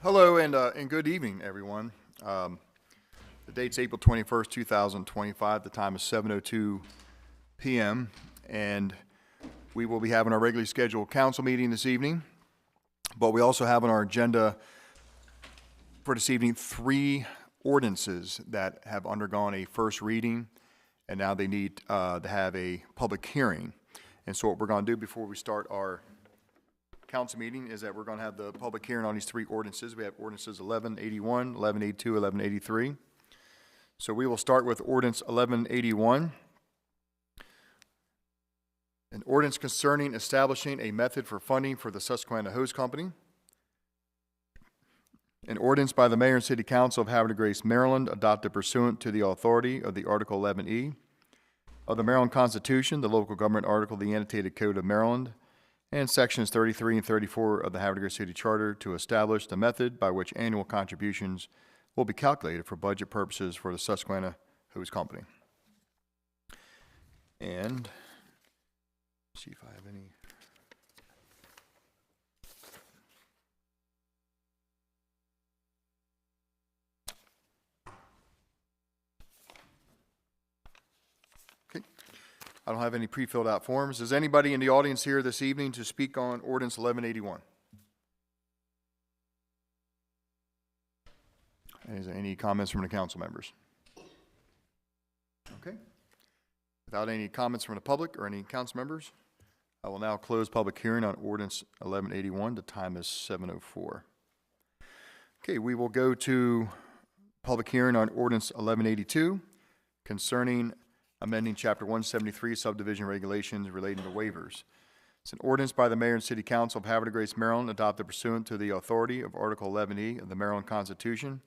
Hello and good evening, everyone. The date's April 21st, 2025. The time is 7:02 p.m. and we will be having our regularly scheduled council meeting this evening. But we also have on our agenda for this evening 3 ordinances that have undergone a first reading, and now they need to have a public hearing. And so what we're going to do before we start our council meeting is that we're going to have the public hearing on these 3 ordinances. We have ordinances 1181, 1182, 1183. So we will start with ordinance 1181. An ordinance concerning establishing a method for funding for the Susquehanna Hose Company. An ordinance by the Mayor and City Council of Havre de Grace, Maryland, adopted pursuant to the authority of the Article 11E of the Maryland Constitution, the local government article of the Annotated Code of Maryland, and sections 33 and 34 of the Havre de Grace City Charter to establish the method by which annual contributions will be calculated for budget purposes for the Susquehanna Hose Company. And see if I have any. I don't have any pre-filled out forms. Is anybody in the audience here this evening to speak on ordinance 1181? Is there any comments from the council members? Okay. Without any comments from the public or any council members, I will now close public hearing on ordinance 1181. The time is 7:04. Okay, we will go to public hearing on ordinance 1182 concerning amending Chapter 173 subdivision regulations relating to waivers. It's an ordinance by the Mayor and City Council of Havre de Grace, Maryland, adopted pursuant to the authority of Article 11E of the Maryland Constitution,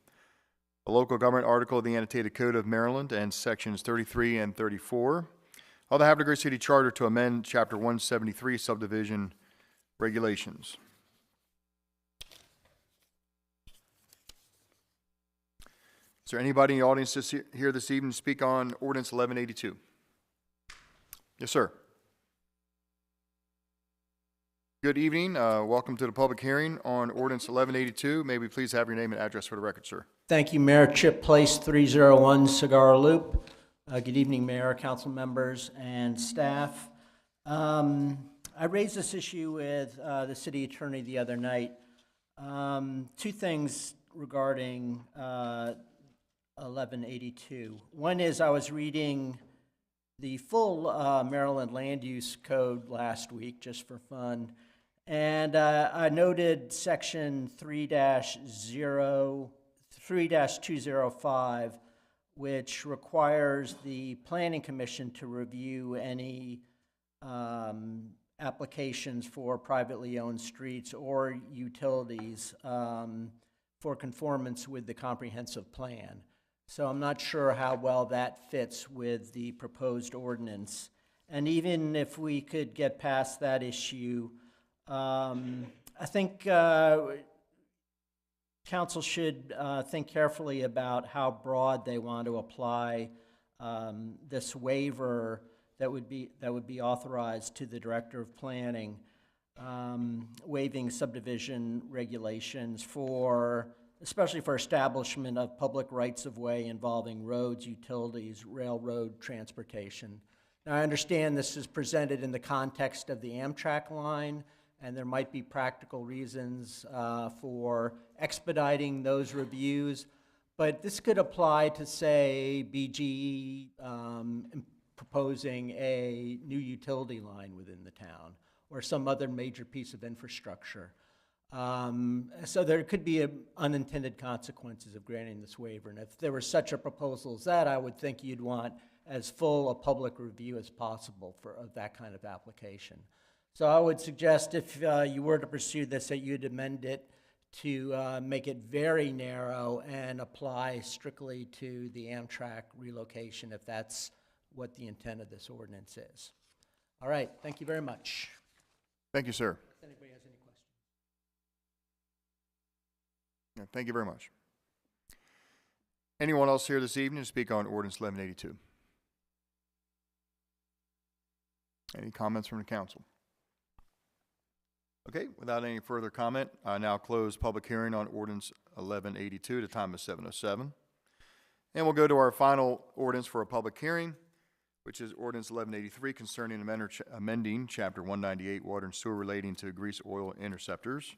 the local government article of the Annotated Code of Maryland, and sections 33 and 34 of the Havre de Grace City Charter to amend Chapter 173 subdivision regulations. Is there anybody in the audience here this evening to speak on ordinance 1182? Yes, sir. Good evening. Welcome to the public hearing on ordinance 1182. May we please have your name and address for the record, sir? Thank you, Mayor. Chip Place, 301 Cigar Loop. Good evening, Mayor, council members, and staff. I raised this issue with the city attorney the other night. 2 things regarding 1182. One is I was reading the full Maryland Land Use Code last week just for fun, and I noted section 3-205, which requires the Planning Commission to review any applications for privately owned streets or utilities for conformance with the comprehensive plan. So I'm not sure how well that fits with the proposed ordinance. And even if we could get past that issue, I think council should think carefully about how broad they want to apply this waiver that would be authorized to the Director of Planning, waiving subdivision regulations especially for establishment of public rights-of-way involving roads, utilities, railroad transportation. Now, I understand this is presented in the context of the Amtrak line, and there might be practical reasons for expediting those reviews, but this could apply to, say, BGE proposing a new utility line within the town, or some other major piece of infrastructure. So there could be unintended consequences of granting this waiver. And if there was such a proposal as that, I would think you'd want as full a public review as possible of that kind of application. So I would suggest if you were to pursue this, that you'd amend it to make it very narrow and apply strictly to the Amtrak relocation, if that's what the intent of this ordinance is. All right, thank you very much. Thank you, sir. If anybody has any questions. Thank you very much. Anyone else here this evening to speak on ordinance 1182? Any comments from the council? Okay, without any further comment, I now close public hearing on ordinance 1182. The time is 7:07. And we'll go to our final ordinance for a public hearing, which is ordinance 1183 concerning amending Chapter 198 Water and Sewer relating to grease oil interceptors.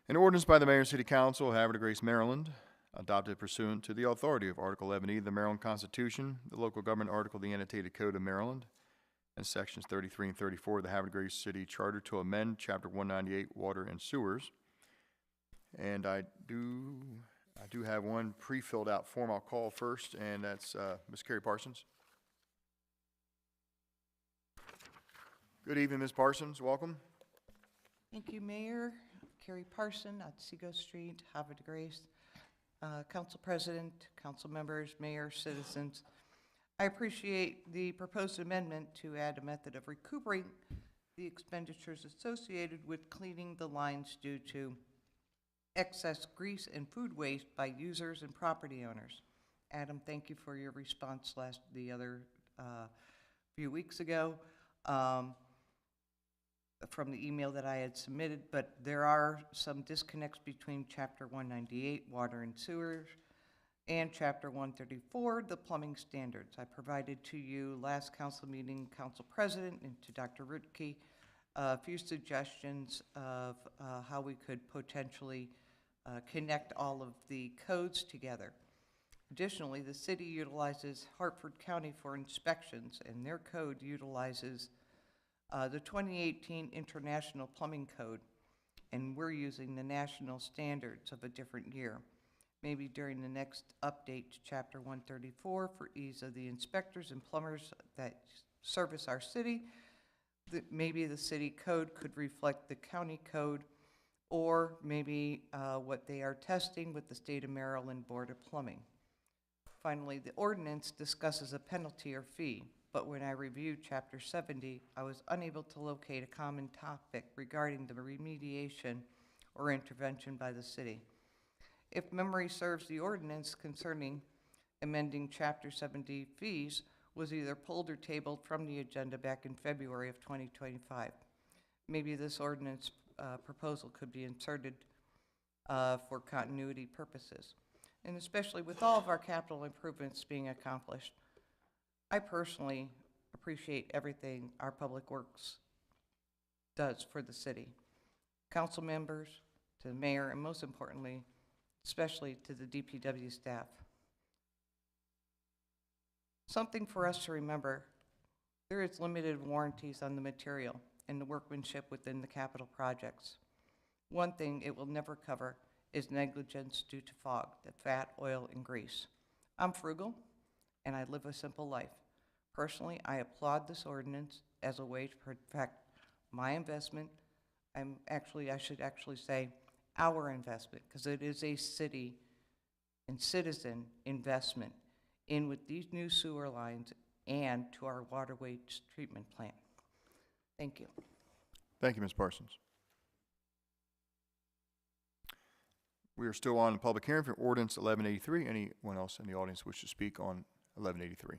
An ordinance by the Mayor and City Council, Havre de Grace, Maryland, adopted pursuant to the authority of Article 11E of the Maryland Constitution, the local government article of the Annotated Code of Maryland, and Sections 33 and 34 of the Havre de Grace City Charter to amend Chapter 198 Water and Sewers. And I do have one pre-filled out form I'll call first, and that's Ms. Carrie Parsons. Good evening, Ms. Parsons. Welcome. Thank you, Mayor. Carrie Parson at Seago Street, Havre de Grace. Council President, council members, mayor, citizens. I appreciate the proposed amendment to add a method of recouping the expenditures associated with cleaning the lines due to excess grease and food waste by users and property owners. Adam, thank you for your response the other few weeks ago from the email that I had submitted, but there are some disconnects between Chapter 198, Water and Sewers, and Chapter 134, the plumbing standards. I provided to you last council meeting, Council President, and to Dr. Rutke, a few suggestions of how we could potentially connect all of the codes together. Additionally, the city utilizes Hartford County for inspections, and their code utilizes the 2018 International Plumbing Code, and we're using the national standards of a different year. Maybe during the next update to Chapter 134 for ease of the inspectors and plumbers that service our city, maybe the city code could reflect the county code, or maybe what they are testing with the State of Maryland Board of Plumbing. Finally, the ordinance discusses a penalty or fee, but when I reviewed Chapter 70, I was unable to locate a common topic regarding the remediation or intervention by the city. If memory serves, the ordinance concerning amending Chapter 70 fees was either pulled or tabled from the agenda back in February of 2025. Maybe this ordinance proposal could be inserted for continuity purposes. And especially with all of our capital improvements being accomplished, I personally appreciate everything our public works does for the city. Council members, to the mayor, and most importantly, especially to the DPW staff. Something for us to remember, there is limited warranties on the material and the workmanship within the capital projects. One thing it will never cover is negligence due to fog, the fat, oil, and grease. I'm frugal, and I live a simple life. Personally, I applaud this ordinance as a way to protect my investment. I should actually say our investment, because it is a city and citizen investment in with these new sewer lines and to our water waste treatment plant. Thank you. Thank you, Ms. Parsons. We are still on the public hearing for ordinance 1183. Anyone else in the audience wish to speak on 1183?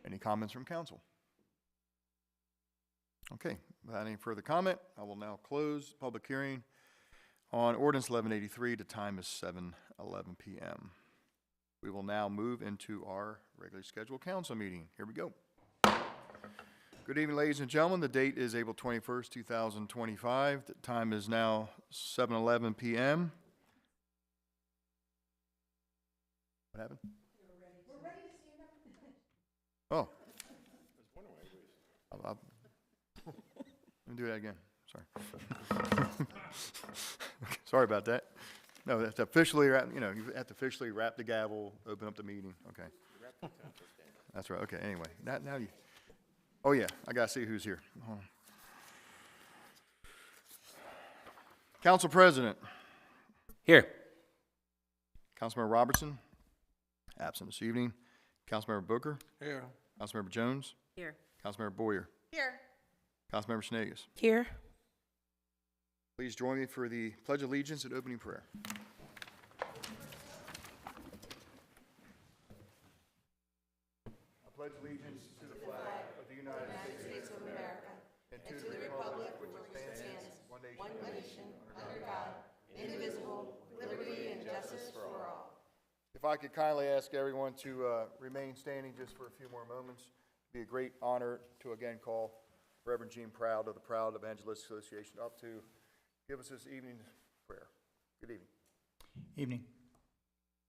Any comments from council? Okay, without any further comment, I will now close the public hearing on ordinance 1183. The time is 7:11 p.m. We will now move into our regularly scheduled council meeting. Here we go. Good evening, ladies and gentlemen. The date is April 21st, 2025. The time is now 7:11 p.m. What happened? We're ready to stand up and finish. Oh. Let me do that again. Sorry. Sorry about that. No, that's officially, you have to officially wrap the gavel, open up the meeting. Okay. That's right. Okay. Anyway, now you. Oh yeah, I gotta see who's here. Hold on. Council President. Here. Councilmember Robertson. Absent this evening. Councilmember Booker. Here. Councilmember Jones. Here. Councilmember Boyer. Here. Councilmember Schnegas. Here. Please join me for the Pledge of Allegiance and opening prayer. I pledge allegiance to the flag of the United States of America If I could kindly ask everyone to remain standing just for a few more moments. It'd be a great honor to again call Reverend Gene Proud of the Proud Evangelistic Association up to give us this evening's prayer. Good evening. Evening.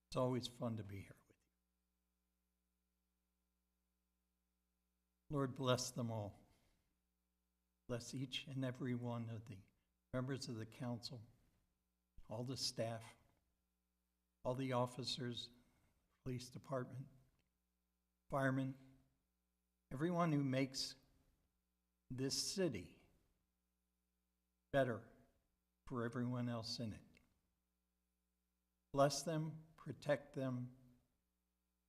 It's always fun to be here with you. Lord, bless them all. Bless each and every one of the members of the council, all the staff, all the officers, police department, firemen, everyone who makes this city better for everyone else in it. Bless them, protect them,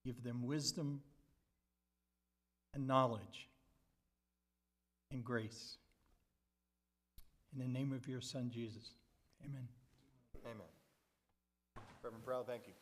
give them wisdom and knowledge and grace. In the name of your Son, Jesus, amen. Amen. Reverend Proud, thank you.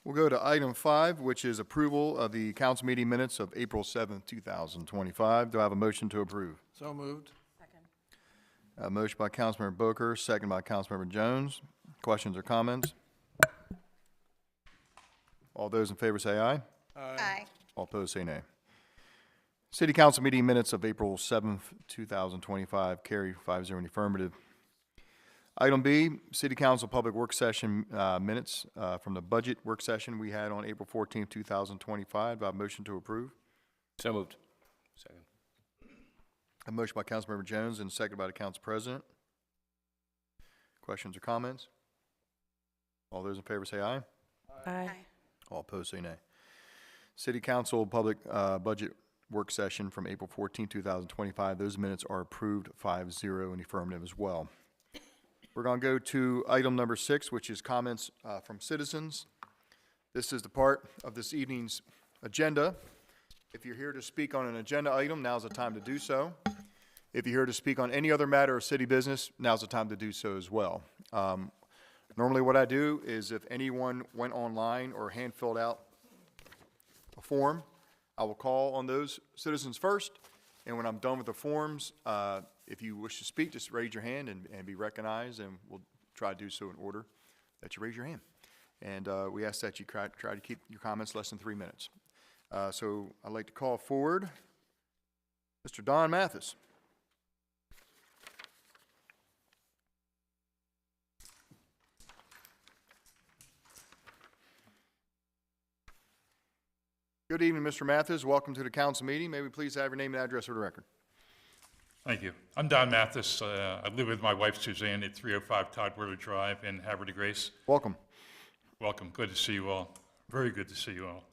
We'll go to item 5, which is approval of the council meeting minutes of April 7th, 2025. Do I have a motion to approve? So moved. A motion by Councilmember Booker, second by Councilmember Jones. Questions or comments? All those in favor say aye. Aye. All opposed say nay. City Council meeting minutes of April 7th, 2025, carry 5-0 in the affirmative. Item B, City Council Public Work Session minutes from the budget work session we had on April 14th, 2025. Do I have a motion to approve? So moved. Second. A motion by Councilmember Jones and second by the Council President. Questions or comments? All those in favor say aye. Aye. All opposed say nay. City Council Public Budget Work Session from April 14, 2025. Those minutes are approved 5-0 in the affirmative as well. We're going to go to item number 6, which is comments from citizens. This is the part of this evening's agenda. If you're here to speak on an agenda item, now's the time to do so. If you're here to speak on any other matter of city business, now's the time to do so as well. Normally what I do is if anyone went online or hand filled out a form, I will call on those citizens first, and when I'm done with the forms, if you wish to speak, just raise your hand and be recognized, and we'll try to do so in order that you raise your hand. And we ask that you try to keep your comments less than 3 minutes. So I'd like to call forward Mr. Don Mathis. Good evening, Mr. Mathis. Welcome to the council meeting. May we please have your name and address for the record? Thank you. I'm Don Mathis. I live with my wife Suzanne at 305 Todd Drive in Havre de Grace. Welcome. Welcome. Good to see you all. Very good to see you all.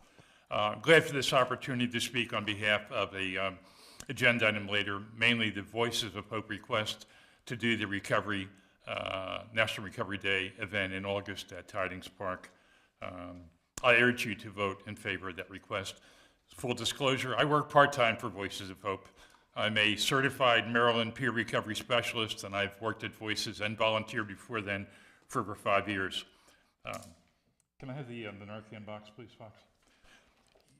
I'm glad for this opportunity to speak on behalf of a agenda item later, mainly the Voices of Hope request to do the recovery, National Recovery Day event in August at Tidings Park. I urge you to vote in favor of that request. Full disclosure, I work part-time for Voices of Hope. I'm a certified Maryland peer recovery specialist, and I've worked at Voices and volunteered before then for over 5 years. Can I have the Narcan box, please, Fox?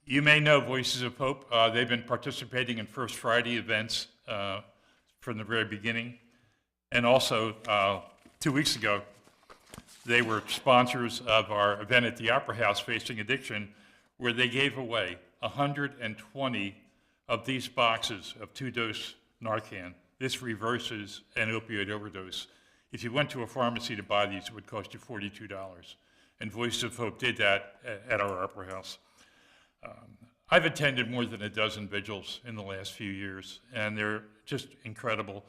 You may know Voices of Hope. They've been participating in First Friday events from the very beginning. And also, 2 weeks ago, they were sponsors of our event at the Opera House, Facing Addiction, where they gave away 120 of these boxes of 2-dose Narcan. This reverses an opioid overdose. If you went to a pharmacy to buy these, it would cost you $42. And Voices of Hope did that at our Opera House. I've attended more than a dozen vigils in the last few years, and they're just incredible.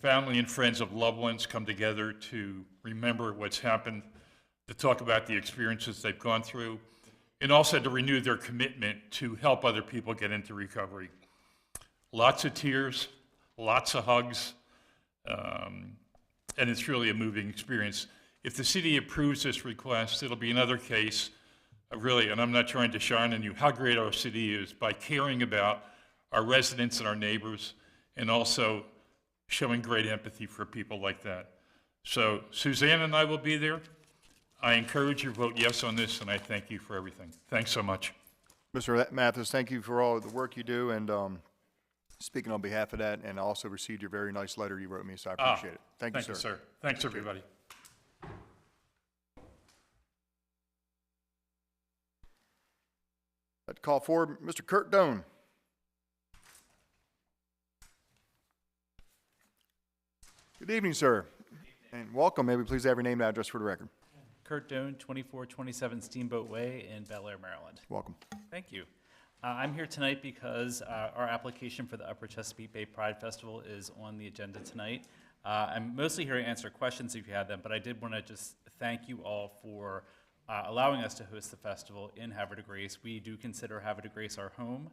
Family and friends of loved ones come together to remember what's happened, to talk about the experiences they've gone through, and also to renew their commitment to help other people get into recovery. Lots of tears, lots of hugs, and it's really a moving experience. If the city approves this request, it'll be another case of really, and I'm not trying to shine on you, how great our city is by caring about our residents and our neighbors, and also showing great empathy for people like that. So Suzanne and I will be there. I encourage you to vote yes on this, and I thank you for everything. Thanks so much. Mr. Mathis, thank you for all the work you do, and speaking on behalf of that, and I also received your very nice letter you wrote me, so I appreciate it. Thank you, sir. Thanks, everybody. I'd call forward Mr. Kurt Doan. Good evening, sir, and welcome. May we please have your name and address for the record? Kurt Doan, 2427 Steamboat Way in Bel Air, Maryland. Welcome. Thank you. I'm here tonight because our application for the Upper Chesapeake Bay Pride Festival is on the agenda tonight. I'm mostly here to answer questions if you have them, but I did want to just thank you all for allowing us to host the festival in Havre de Grace. We do consider Havre de Grace our home.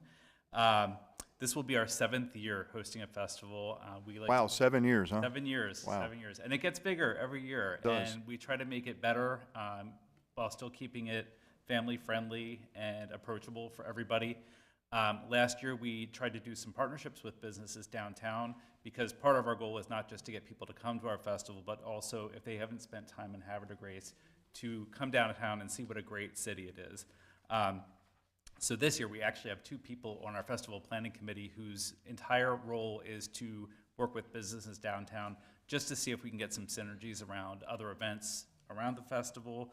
This will be our 7th year hosting a festival. Wow, 7 years, huh? 7 years, Wow. 7 years. And it gets bigger every year. It does. And we try to make it better while still keeping it family-friendly and approachable for everybody. Last year, we tried to do some partnerships with businesses downtown because part of our goal is not just to get people to come to our festival, but also if they haven't spent time in Havre de Grace, to come downtown and see what a great city it is. So this year, we actually have 2 people on our festival planning committee whose entire role is to work with businesses downtown just to see if we can get some synergies around other events around the festival,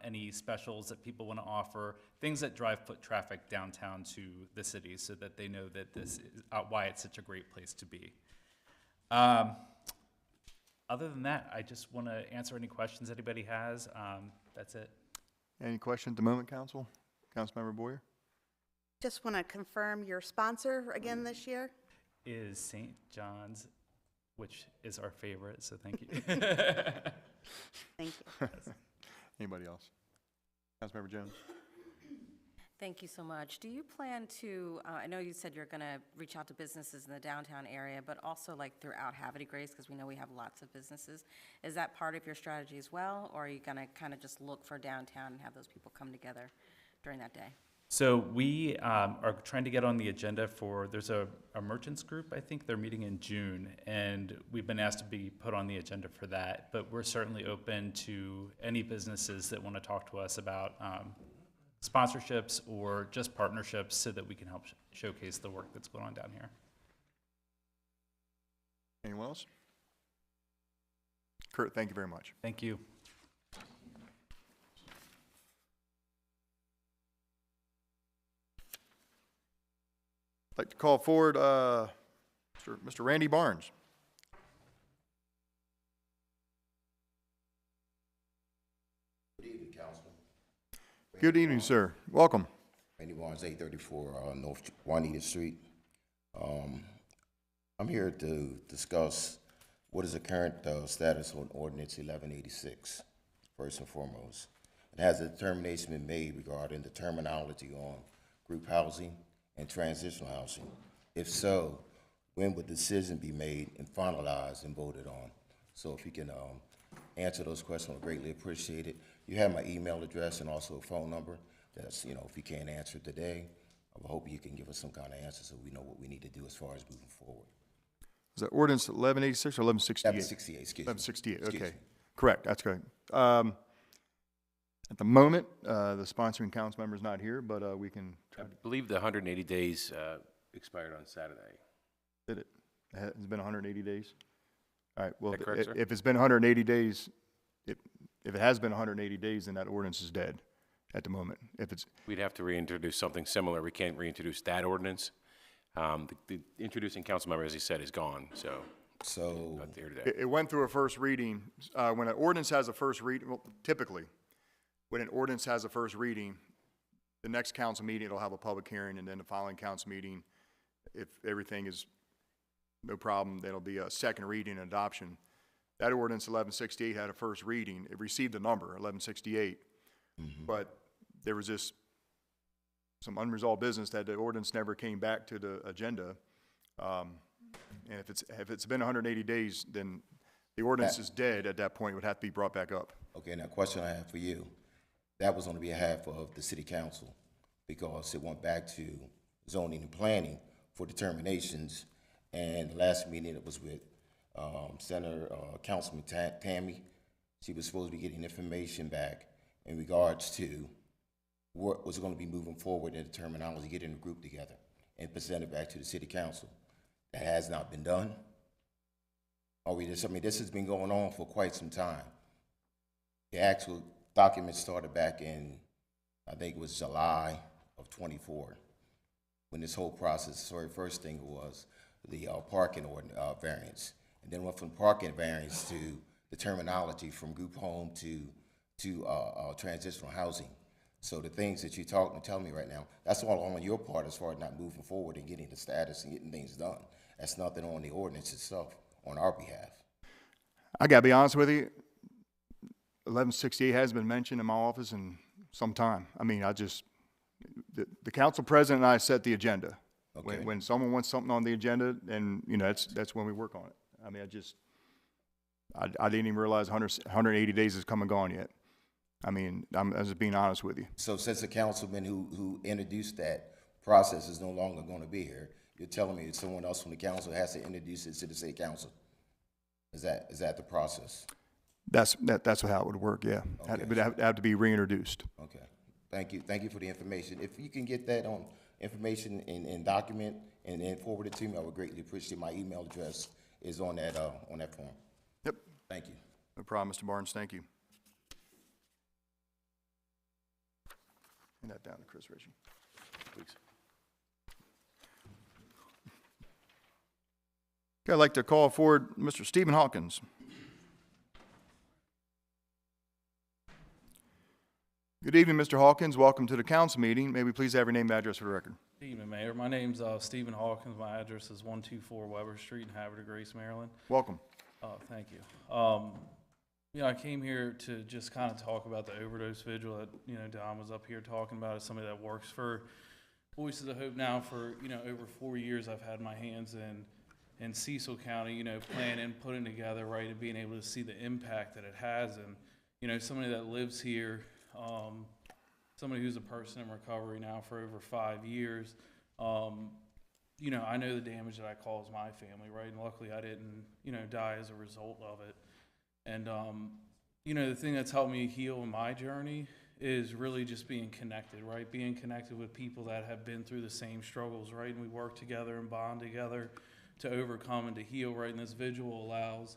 any specials that people want to offer, things that drive foot traffic downtown to the city so that they know that this is why it's such a great place to be. Other than that, I just want to answer any questions anybody has. That's it. Any questions at the moment, Council? Councilmember Boyer? Just want to confirm your sponsor again this year? Is St. John's, which is our favorite, so thank you. Thank you. Anybody else? Councilmember Jones? Thank you so much. Do you plan to, I know you said you're going to reach out to businesses in the downtown area, but also like throughout Havre de Grace, because we know we have lots of businesses. Is that part of your strategy as well, or are you going to kind of just look for downtown and have those people come together during that day? So we are trying to get on the agenda for, there's a merchants group, I think they're meeting in June, and we've been asked to be put on the agenda for that, but we're certainly open to any businesses that want to talk to us about sponsorships or just partnerships so that we can help showcase the work that's going on down here. Anyone else? Kurt, thank you very much. Thank you. I'd like to call forward Mr. Randy Barnes. Good evening, Councilman. Good evening, sir. Welcome. Randy Barnes, 834 North Juanita Street. I'm here to discuss what is the current status on Ordinance 1186, first and foremost. It has a determination been made regarding the terminology on group housing and transitional housing. If so, when would the decision be made and finalized and voted on? So if you can answer those questions, I'd greatly appreciate it. You have my email address and also a phone number. That's, if you can't answer it today, I hope you can give us some kind of answer so we know what we need to do as far as moving forward. Is that ordinance 1186 or 1168? 1168, excuse me. 1168, Excuse okay. me. Correct, that's correct. At the moment, the sponsoring council member is not here, but we can try I to, believe the 180 days expired on Saturday. did it? It's been 180 days? All right, well, Is that correct, sir? if it's been 180 days, if it has been 180 days, then that ordinance is dead at the moment. If it's, We'd have to reintroduce something similar. We can't reintroduce that ordinance. The introducing council member, as he said, is gone, so So, not there today. it went through a first reading. When an ordinance has a first reading, well, typically, when an ordinance has a first reading, the next council meeting, it'll have a public hearing, and then the following council meeting, if everything is no problem, there'll be a second reading and adoption. That ordinance 1168 had a first reading. It received the number 1168, but there was just some unresolved business that the ordinance never came back to the agenda. And if it's been 180 days, then the ordinance is dead at that point. It would have to be brought back up. okay, now question I have for you. That was on behalf of the city council because it went back to zoning and planning for determinations. And the last meeting, it was with Councilman Tammy. She was supposed to be getting information back in regards to what was going to be moving forward in the terminology, getting the group together and present it back to the city council. That has not been done. This has been going on for quite some time. The actual document started back in, I think it was July of 24, when this whole process, first thing was the parking variance. And then went from parking variance to the terminology from group home to transitional housing. So the things that you're telling me right now, that's all on your part as far as not moving forward and getting the status and getting things done. That's nothing on the ordinance itself on our behalf. I gotta be honest with you, 1168 has been mentioned in my office in some time. I mean, the council president and I set the agenda. Okay. When someone wants something on the agenda, and that's when we work on it. I mean, I didn't even realize 180 days has come and gone yet. I mean, I'm just being honest with you. So since the councilman who introduced that process is no longer going to be here, you're telling me that someone else from the council has to introduce it to the city council? Is that the process? That's how it would work, yeah. Okay. It would have to be reintroduced. Okay. Thank you for the information. If you can get that on information in document and then forward it to me, I would greatly appreciate. My email address is on that form. Yep. Thank you. No problem, Mr. Barnes. Thank you. Hand that down to Chris Ritchie, please. Okay, I'd like to call forward Mr. Stephen Hawkins. Good evening, Mr. Hawkins. Welcome to the council meeting. May we please have your name and address for the record? Good evening, Mayor. My name's Stephen Hawkins. My address is 124 Weber Street in Havre, Grace, Maryland. Welcome. Thank you. I came here to just kind of talk about the overdose vigil that, Don was up here talking about. As somebody that works for Voices of Hope now for, over 4 years, I've had my hands in Cecil County, planning, putting together, right, and being able to see the impact that it has. And, somebody that lives here, somebody who's a person in recovery now for over 5 years, I know the damage that I caused my family, right? And luckily I didn't, die as a result of it. And, the thing that's helped me heal in my journey is really just being connected, right? Being connected with people that have been through the same struggles, right? And we work together and bond together to overcome and to heal, right? And this vigil allows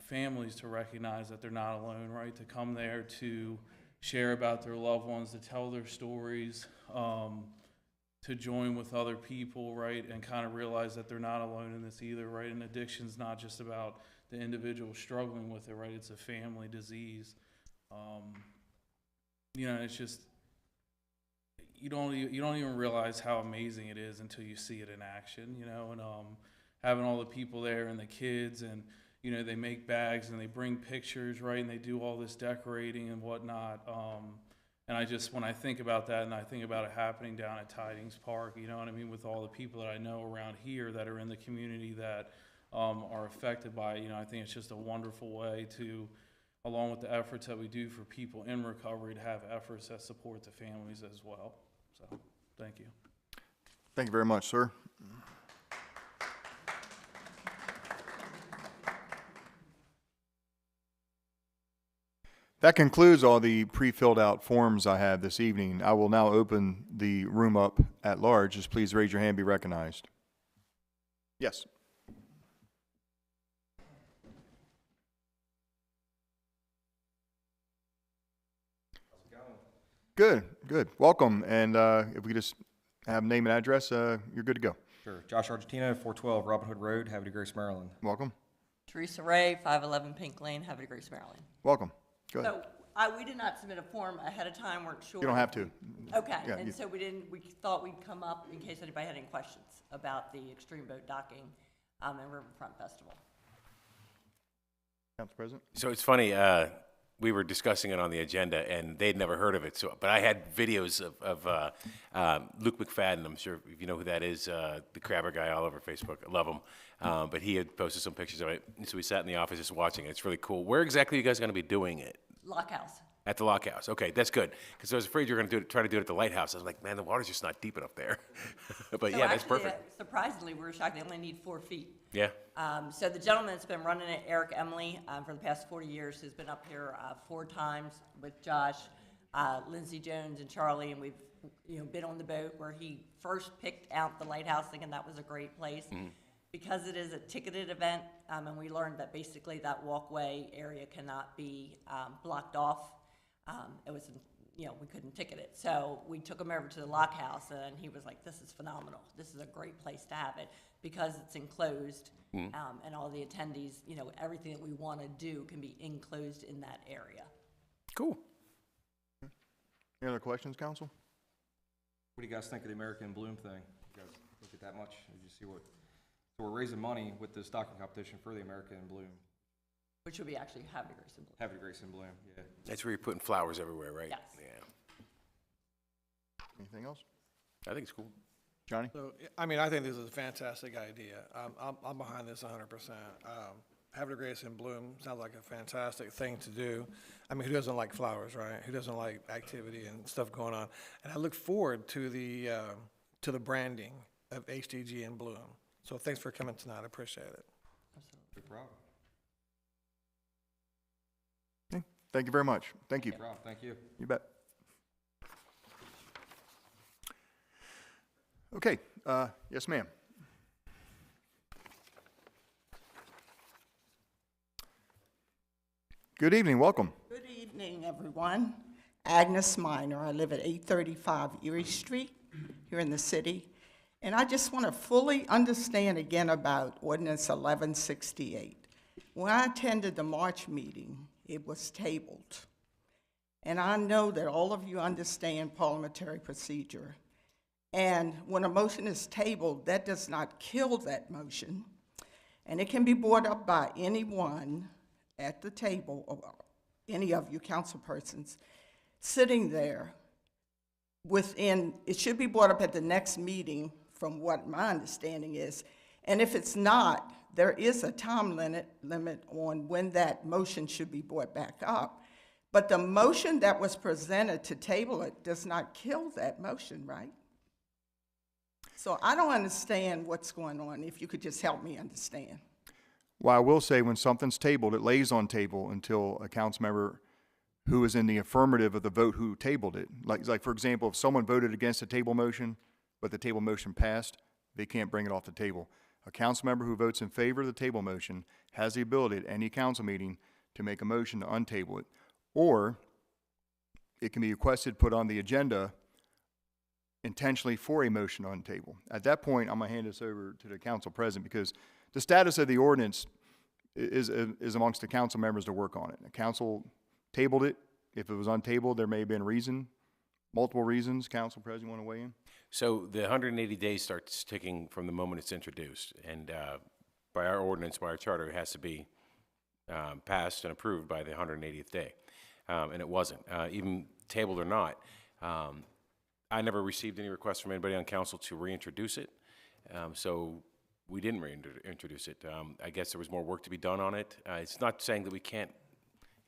families to recognize that they're not alone, right? To come there to share about their loved ones, to tell their stories, to join with other people, right? And kind of realize that they're not alone in this either, right? And addiction's not just about the individual struggling with it, right? It's a family disease. It's just, you don't even realize how amazing it is until you see it in action, and having all the people there and the kids and, they make bags and they bring pictures, right? And they do all this decorating and whatnot. And when I think about that and I think about it happening down at Tidings Park, you know what I mean? With all the people that I know around here that are in the community that are affected by it, I think it's just a wonderful way to, along with the efforts that we do for people in recovery, to have efforts that support the families as well. So, thank you. Thank you very much, sir. That concludes all the pre-filled out forms I have this evening. I will now open the room up at large. Just please raise your hand and be recognized. Yes. Good, good. Welcome. And if we just have name and address, you're good to go. Sure. Josh Argentina, 412 Robin Hood Road, Havre de Grace, Maryland. Welcome. Teresa Ray, 511 Pink Lane, Havre de Grace, Maryland. Welcome. Go ahead. So we did not submit a form ahead of time, weren't sure. You don't have to. Okay, Yeah, and so we thought we'd come up in case anybody had any questions about the extreme boat docking and Riverfront Festival. Council President? So it's funny, we were discussing it on the agenda, and they'd never heard of it. But I had videos of Luke McFadden. I'm sure if you know who that is, the crabber guy all over Facebook. I love him. But he had posted some pictures of it. So we sat in the office just watching it. It's really cool. Where exactly are you guys going to be doing it? Lock House. At the lock house, okay, that's good, because I was afraid you were gonna try to do it at the lighthouse. I was like, man, the water's just not deep enough there. But So yeah, that's actually, perfect. Surprisingly, we were shocked, they only need 4 feet. Yeah, So the gentleman that's been running it, Eric Emily, for the past 40 years, has been up here 4 times with Josh, Lindsey Jones, and Charlie, and we've, been on the boat where he first picked out the lighthouse, thinking that was a great place. Because it is a ticketed event, and we learned that basically that walkway area cannot be blocked off. It was, we couldn't ticket it. So we took him over to the lock house, and he was like, this is phenomenal. This is a great place to have it because it's enclosed, and all the attendees, everything that we want to do can be enclosed in that area. cool. Any other questions, council? What do you guys think of the American Bloom thing? You guys look at that much? Did you see what? So we're raising money with the stocking competition for the American Bloom. Which would be actually Havre Grace. Havre Grace and Bloom, yeah. That's where you're putting flowers everywhere, right? Yes. Yeah, Anything else? I think it's cool. Johnny? So, I mean, I think this is a fantastic idea. I'm behind this 100%. Havre Grace and Bloom sounds like a fantastic thing to do. I mean, who doesn't like flowers, right? Who doesn't like activity and stuff going on? And I look forward to the branding of HDG and Bloom. So thanks for coming tonight. I appreciate it. No problem. Okay. Thank you very much. Thank you. No problem, thank you. You bet. Okay, yes, ma'am. Good evening, welcome. Good evening, everyone. Agnes Minor. I live at 835 Erie Street here in the city. And I just want to fully understand again about Ordinance 1168. When I attended the March meeting, it was tabled. And I know that all of you understand parliamentary procedure. And when a motion is tabled, that does not kill that motion. And it can be brought up by anyone at the table, or any of you council persons sitting there within, it should be brought up at the next meeting from what my understanding is. And if it's not, there is a time limit on when that motion should be brought back up. But the motion that was presented to table it does not kill that motion, right? So I don't understand what's going on, if you could just help me understand. Well, I will say when something's tabled, it lays on table until a council member who is in the affirmative of the vote who tabled it. Like for example, if someone voted against a table motion, but the table motion passed, they can't bring it off the table. A council member who votes in favor of the table motion has the ability at any council meeting to make a motion to untable it. Or it can be requested, put on the agenda intentionally for a motion on table. At that point, I'm gonna hand this over to the council president because the status of the ordinance is amongst the council members to work on it. The council tabled it. If it was untabled, there may have been a reason, multiple reasons. Council president, want to weigh in? So the 180 days starts ticking from the moment it's introduced, and by our ordinance, by our charter, it has to be passed and approved by the 180th day, and it wasn't, even tabled or not. I never received any requests from anybody on council to reintroduce it, so we didn't reintroduce it. I guess there was more work to be done on it. It's not saying that we can't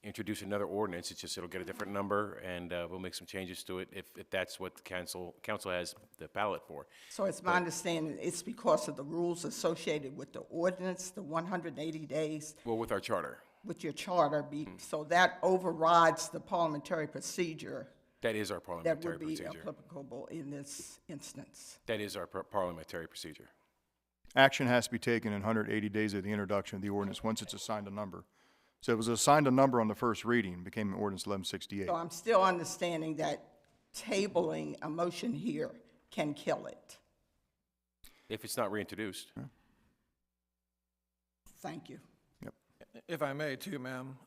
introduce another ordinance, it's just it'll get a different number, and we'll make some changes to it if that's what the council has the ballot for. So it's my understanding it's because of the rules associated with the ordinance, the 180 days, Well, with our charter. with your charter, so that overrides the parliamentary procedure That is our that parliamentary would be procedure. applicable in this instance. That is our parliamentary procedure. Action has to be taken in 180 days of the introduction of the ordinance, once it's assigned a number. So it was assigned a number on the first reading, became ordinance 1168. So I'm still understanding that tabling a motion here can kill it. If it's not reintroduced. Thank you. If I may too, ma'am,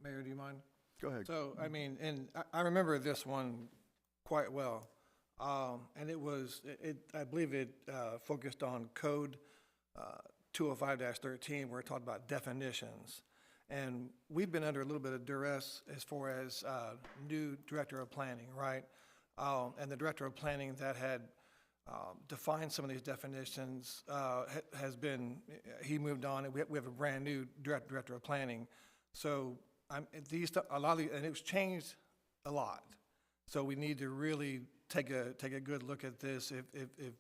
Mayor, do you mind? Go ahead. So, I mean, and I remember this one quite well. And it was, I believe it focused on code 205-13, where it talked about definitions. And we've been under a little bit of duress as far as new director of planning, right? And the director of planning that had defined some of these definitions has been, he moved on, and we have a brand new director of planning. So a lot of these, and it's changed a lot. So we need to really take a good look at this. If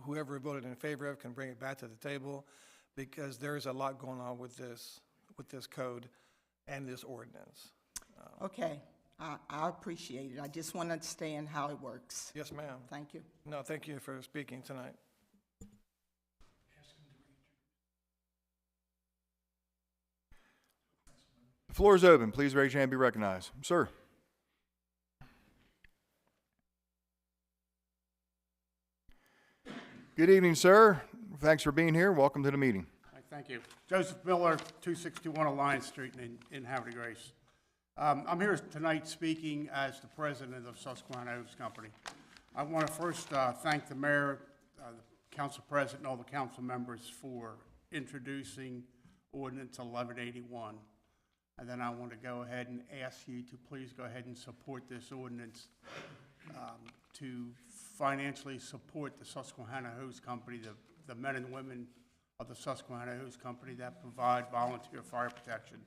whoever voted in favor of can bring it back to the table, because there's a lot going on with this code and this ordinance. Okay, I appreciate it. I just want to understand how it works. Yes, ma'am. Thank you. No, thank you for speaking tonight. The floor is open. Please raise your hand and be recognized. Sir. Good evening, sir. Thanks for being here. Welcome to the meeting. Thank you. Joseph Miller, 261 Alliance Street in Havre de Grace. I'm here tonight speaking as the president of Susquehanna Oaks Company. I want to first thank the mayor, the council president, and all the council members for introducing ordinance 1181. And then I want to go ahead and ask you to please go ahead and support this ordinance to financially support the Susquehanna Hose Company, the men and women of the Susquehanna Hose Company that provide volunteer fire protection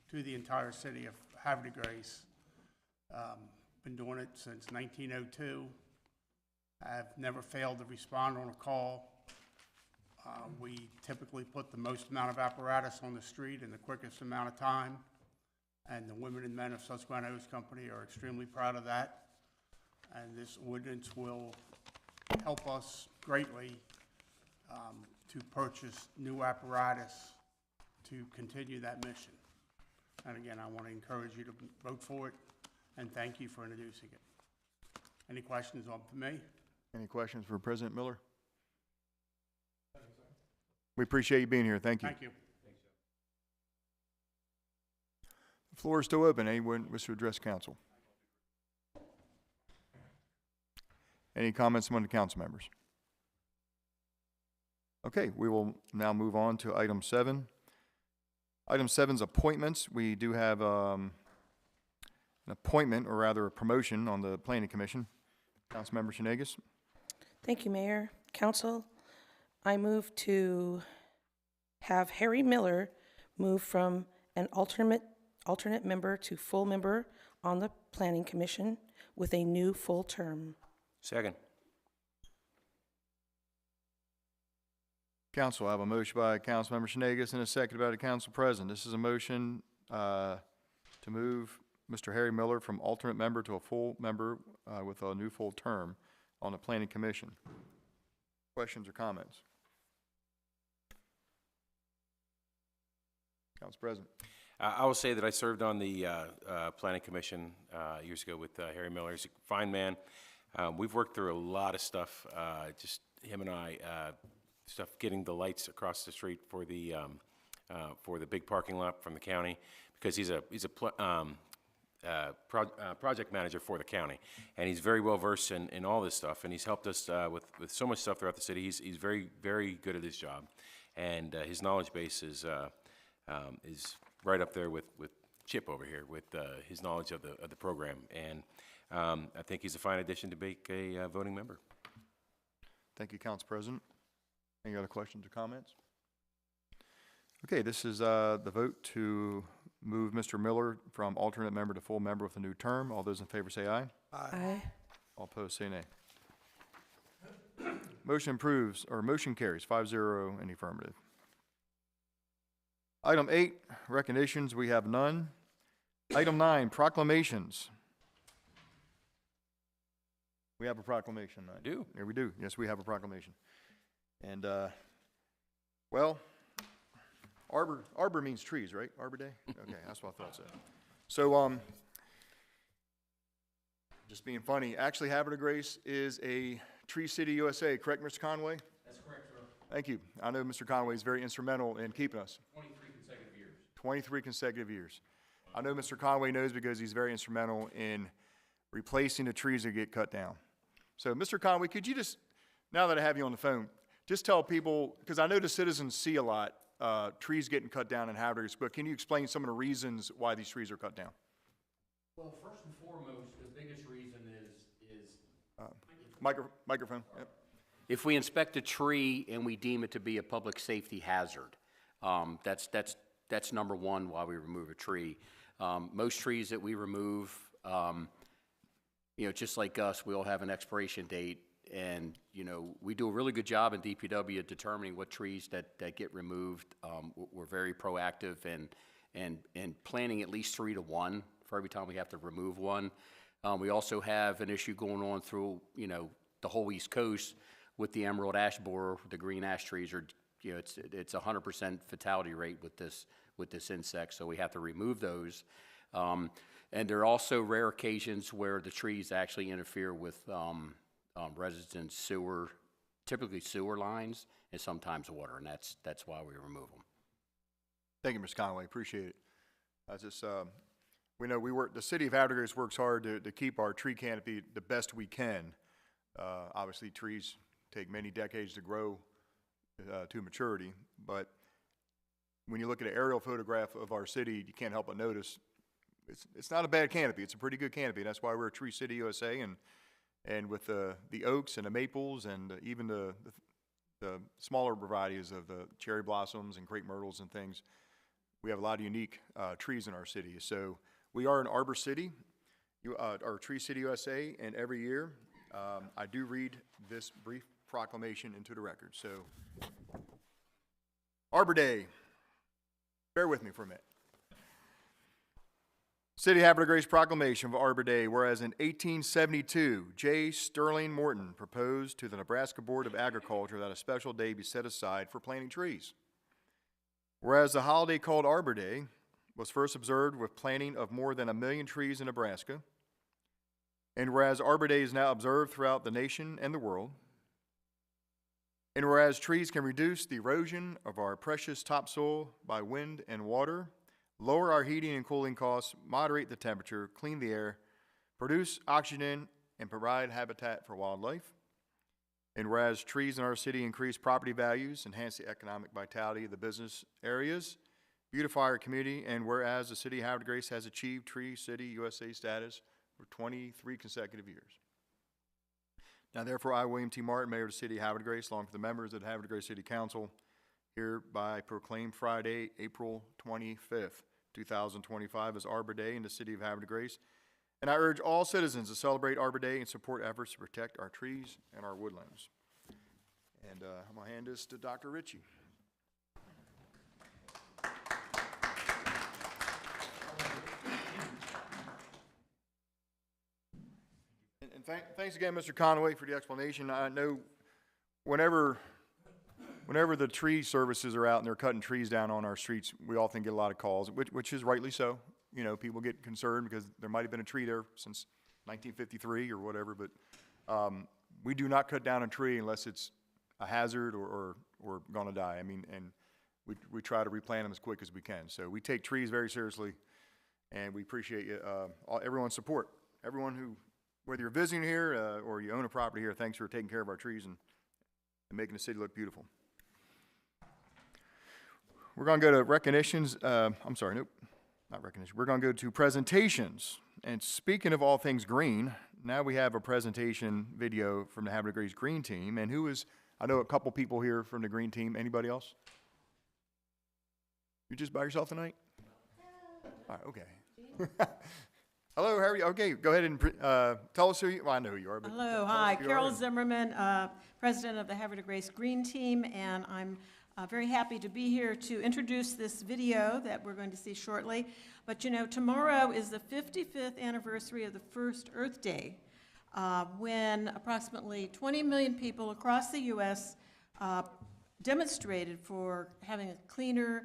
to the entire city of Havre de Grace. Been doing it since 1902. I've never failed to respond on a call. We typically put the most amount of apparatus on the street in the quickest amount of time, and the women and men of Susquehanna Hose Company are extremely proud of that. And this ordinance will help us greatly to purchase new apparatus to continue that mission. And again, I want to encourage you to vote for it, and thank you for introducing it. Any questions on me? Any questions for President Miller? We appreciate you being here. Thank you. Thank you. The floor is still open. Anyone wish to address council? Any comments among the council members? Okay, we will now move on to item 7. Item 7 is appointments. We do have an appointment, or rather a promotion, on the Planning Commission. Councilmember Shanegas. Thank you, Mayor. Council, I move to have Harry Miller move from an alternate member to full member on the Planning Commission with a new full term. Second. Council, I have a motion by Councilmember Shanegas and a second by the Council President. This is a motion to move Mr. Harry Miller from alternate member to a full member with a new full term on the Planning Commission. Questions or comments? Council President. I will say that I served on the Planning Commission years ago with Harry Miller. He's a fine man. We've worked through a lot of stuff, just him and I, stuff getting the lights across the street for the big parking lot from the county, because he's a project manager for the county, and he's very well versed in all this stuff, and he's helped us with so much stuff throughout the city. He's very, very good at his job, and his knowledge base is right up there with Chip over here with his knowledge of the program, and I think he's a fine addition to make a voting member. Thank you, Council President. Any other questions or comments? Okay, this is the vote to move Mr. Miller from alternate member to full member with a new term. All those in favor say aye. Aye. All opposed say nay. Motion approves, or motion carries 5-0 in the affirmative. Item 8, recognitions, we have none. Item 9, proclamations. We have a proclamation. I do. Yeah, we do. Yes, we have a proclamation. And, well, Arbor means trees, right? Arbor Day? Okay, that's what I thought so. So, just being funny, actually Havre de Grace is a Tree City USA, correct, Mr. Conway? That's correct, sir. Thank you. I know Mr. Conway is very instrumental in keeping us. 23 consecutive years. 23 consecutive years. I know Mr. Conway knows because he's very instrumental in replacing the trees that get cut down. So, Mr. Conway, could you just, now that I have you on the phone, just tell people, because I know the citizens see a lot, trees getting cut down in Havre de Grace, but can you explain some of the reasons why these trees are cut down? Well, first and foremost, the biggest reason is microphone. Yep. If we inspect a tree and we deem it to be a public safety hazard, that's number one why we remove a tree. Most trees that we remove, you know, just like us, we all have an expiration date. And, you know, we do a really good job in DPW at determining what trees that get removed. We're very proactive and planning at least 3 to 1 for every time we have to remove one. We also have an issue going on through, you know, the whole East Coast with the emerald ash borer. The green ash trees are, you know, it's 100% fatality rate with this insect, so we have to remove those. And there are also rare occasions where the trees actually interfere with residents' sewer, typically sewer lines, and sometimes water, and that's why we remove them. Thank you, Ms. Conway, appreciate it. I just, we know the city of Havre works hard to keep our tree canopy the best we can. Obviously, trees take many decades to grow to maturity, but when you look at an aerial photograph of our city, you can't help but notice it's not a bad canopy. It's a pretty good canopy. That's why we're a Tree City USA, and with the oaks and the maples and even the smaller varieties of the cherry blossoms and crepe myrtles and things, we have a lot of unique trees in our city. So we are an arbor city, our Tree City USA, and every year I do read this brief proclamation into the record. So, Arbor Day. Bear with me for a minute. City of Havre de Grace proclamation of Arbor Day, whereas in 1872, J. Sterling Morton proposed to the Nebraska Board of Agriculture that a special day be set aside for planting trees. Whereas the holiday called Arbor Day was first observed with planting of more than 1 million trees in Nebraska, and whereas Arbor Day is now observed throughout the nation and the world, and whereas trees can reduce the erosion of our precious topsoil by wind and water, lower our heating and cooling costs, moderate the temperature, clean the air, produce oxygen, and provide habitat for wildlife. And whereas trees in our city increase property values, enhance the economic vitality of the business areas, beautify our community, and whereas the city of Havre de Grace has achieved Tree City USA status for 23 consecutive years. Now, therefore, I, William T. Martin, Mayor of the City of Havre de Grace, along with the members of the Havre de Grace City Council, hereby proclaim Friday, April 25th, 2025 as Arbor Day in the City of Havre de Grace. And I urge all citizens to celebrate Arbor Day and support efforts to protect our trees and our woodlands. And I'm going to hand this to Dr. Ritchie. And thanks again, Mr. Conway, for the explanation. I know whenever the tree services are out and they're cutting trees down on our streets, we often get a lot of calls, which is rightly so. You know, people get concerned because there might have been a tree there since 1953 or whatever, but we do not cut down a tree unless it's a hazard or going to die. I mean, and we try to replant them as quick as we can. So we take trees very seriously, and we appreciate everyone's support. Everyone who, whether you're visiting here or you own a property here, thanks for taking care of our trees and making the city look beautiful. We're going to go to recognitions. I'm sorry, nope, not recognition. We're going to go to presentations. And speaking of all things green, now we have a presentation video from the Havre de Grace Green Team. And who is, I know a couple people here from the Green Team. Anybody else? You just by yourself tonight? All right, okay. Hello, how are you? Okay, go ahead and tell us who you, well, I know who you are. But hello, hi, Carol Zimmerman, President of the Havre de Grace Green Team, and I'm very happy to be here to introduce this video that we're going to see shortly. But you know, tomorrow is the 55th anniversary of the first Earth Day, when approximately 20 million people across the U.S. Demonstrated for having a cleaner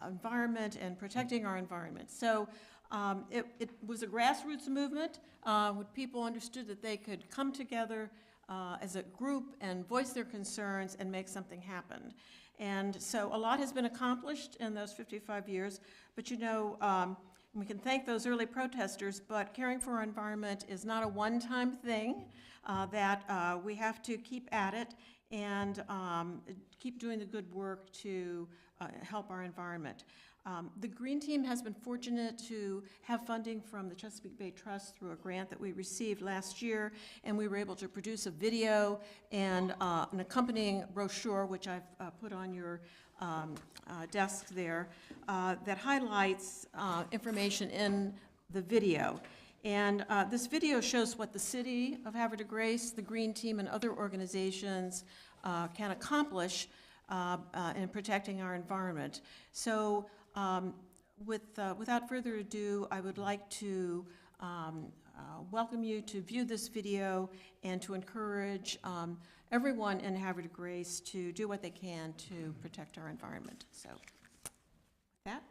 environment and protecting our environment. So it was a grassroots movement when people understood that they could come together as a group and voice their concerns and make something happen. And so a lot has been accomplished in those 55 years, but you know, we can thank those early protesters, but caring for our environment is not a one-time thing, that we have to keep at it and keep doing the good work to help our environment. The Green Team has been fortunate to have funding from the Chesapeake Bay Trust through a grant that we received last year, and we were able to produce a video and an accompanying brochure, which I've put on your desk there, that highlights information in the video. And this video shows what the City of Havre de Grace, the Green Team, and other organizations can accomplish in protecting our environment. So without further ado, I would like to welcome you to view this video and to encourage everyone in Havre de Grace to do what they can to protect our environment. So with that.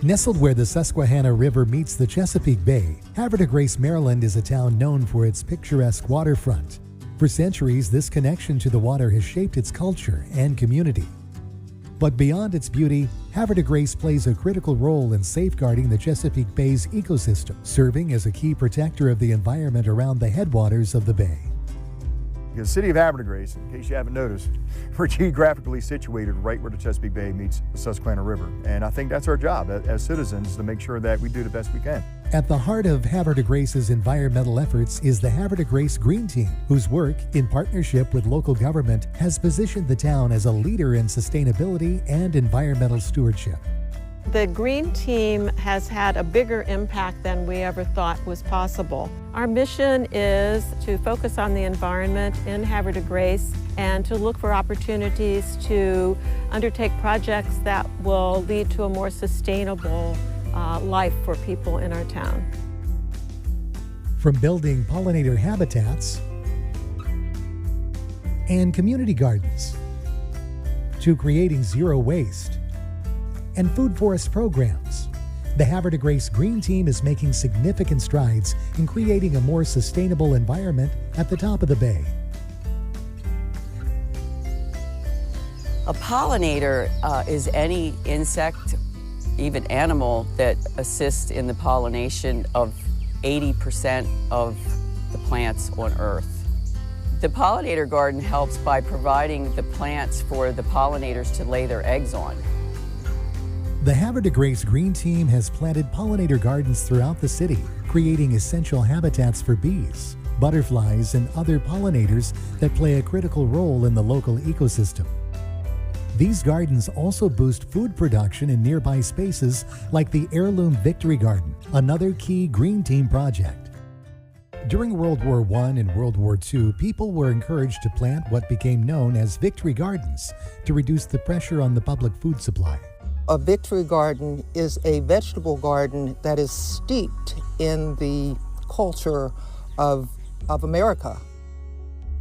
Nestled where the Susquehanna River meets the Chesapeake Bay, Havre de Grace, Maryland is a town known for its picturesque waterfront. For centuries, this connection to the water has shaped its culture and community. But beyond its beauty, Havre de Grace plays a critical role in safeguarding the Chesapeake Bay's ecosystem, serving as a key protector of the environment around the headwaters of the bay. The city of Havre de Grace, in case you haven't noticed, we're geographically situated right where the Chesapeake Bay meets the Susquehanna River. And I think that's our job as citizens, to make sure that we do the best we can. At the heart of Havre de Grace's environmental efforts is the Havre de Grace Green Team, whose work, in partnership with local government, has positioned the town as a leader in sustainability and environmental stewardship. The Green Team has had a bigger impact than we ever thought was possible. Our mission is to focus on the environment in Havre de Grace and to look for opportunities to undertake projects that will lead to a more sustainable life for people in our town. From building pollinator habitats and community gardens to creating zero waste and food forest programs, the Havre de Grace Green Team is making significant strides in creating a more sustainable environment at the top of the bay. A pollinator is any insect, even animal, that assists in the pollination of 80% of the plants on Earth. The pollinator garden helps by providing the plants for the pollinators to lay their eggs on. The Havre de Grace Green Team has planted pollinator gardens throughout the city, creating essential habitats for bees, butterflies, and other pollinators that play a critical role in the local ecosystem. These gardens also boost food production in nearby spaces like the Heirloom Victory Garden, another key Green Team project. During World War I and World War II, people were encouraged to plant what became known as victory gardens to reduce the pressure on the public food supply. A victory garden is a vegetable garden that is steeped in the culture of America.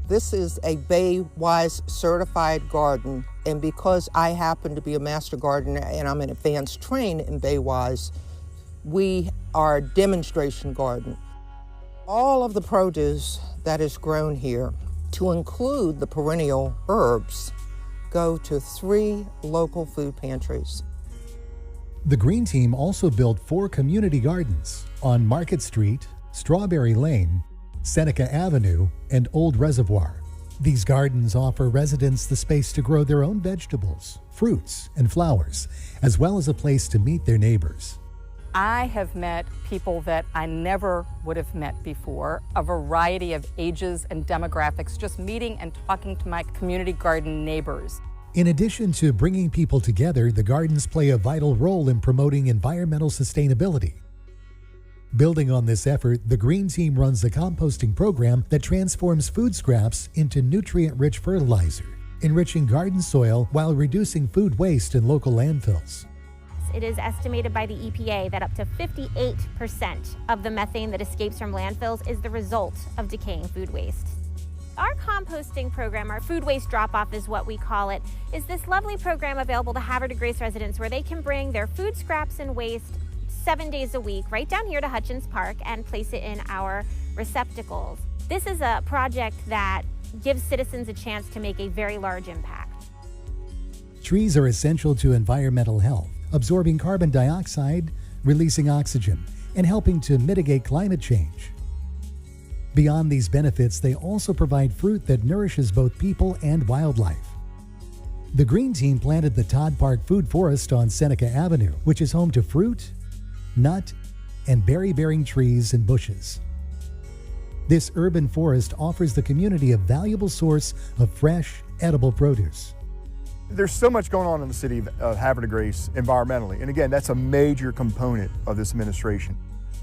This is a Bay-Wise certified garden, and because I happen to be a master gardener and I'm an advanced trained in Bay-Wise, we are a demonstration garden. All of the produce that is grown here, to include the perennial herbs, go to 3 local food pantries. The Green Team also built 4 community gardens on Market Street, Strawberry Lane, Seneca Avenue, and Old Reservoir. These gardens offer residents the space to grow their own vegetables, fruits, and flowers, as well as a place to meet their neighbors. I have met people that I never would have met before, a variety of ages and demographics, just meeting and talking to my community garden neighbors. In addition to bringing people together, the gardens play a vital role in promoting environmental sustainability. Building on this effort, the Green Team runs a composting program that transforms food scraps into nutrient-rich fertilizer, enriching garden soil while reducing food waste in local landfills. It is estimated by the EPA that up to 58% of the methane that escapes from landfills is the result of decaying food waste. Our composting program, our food waste drop-off is what we call it, is this lovely program available to Havre de Grace residents where they can bring their food scraps and waste 7 days a week right down here to Hutchins Park and place it in our receptacles. This is a project that gives citizens a chance to make a very large impact. Trees are essential to environmental health. absorbing carbon dioxide, releasing oxygen, and helping to mitigate climate change. Beyond these benefits, they also provide fruit that nourishes both people and wildlife. The Green Team planted the Todd Park Food Forest on Seneca Avenue, which is home to fruit, nut, and berry-bearing trees and bushes. This urban forest offers the community a valuable source of fresh, edible produce. There's so much going on in the city of Havre de Grace environmentally, and again, that's a major component of this administration.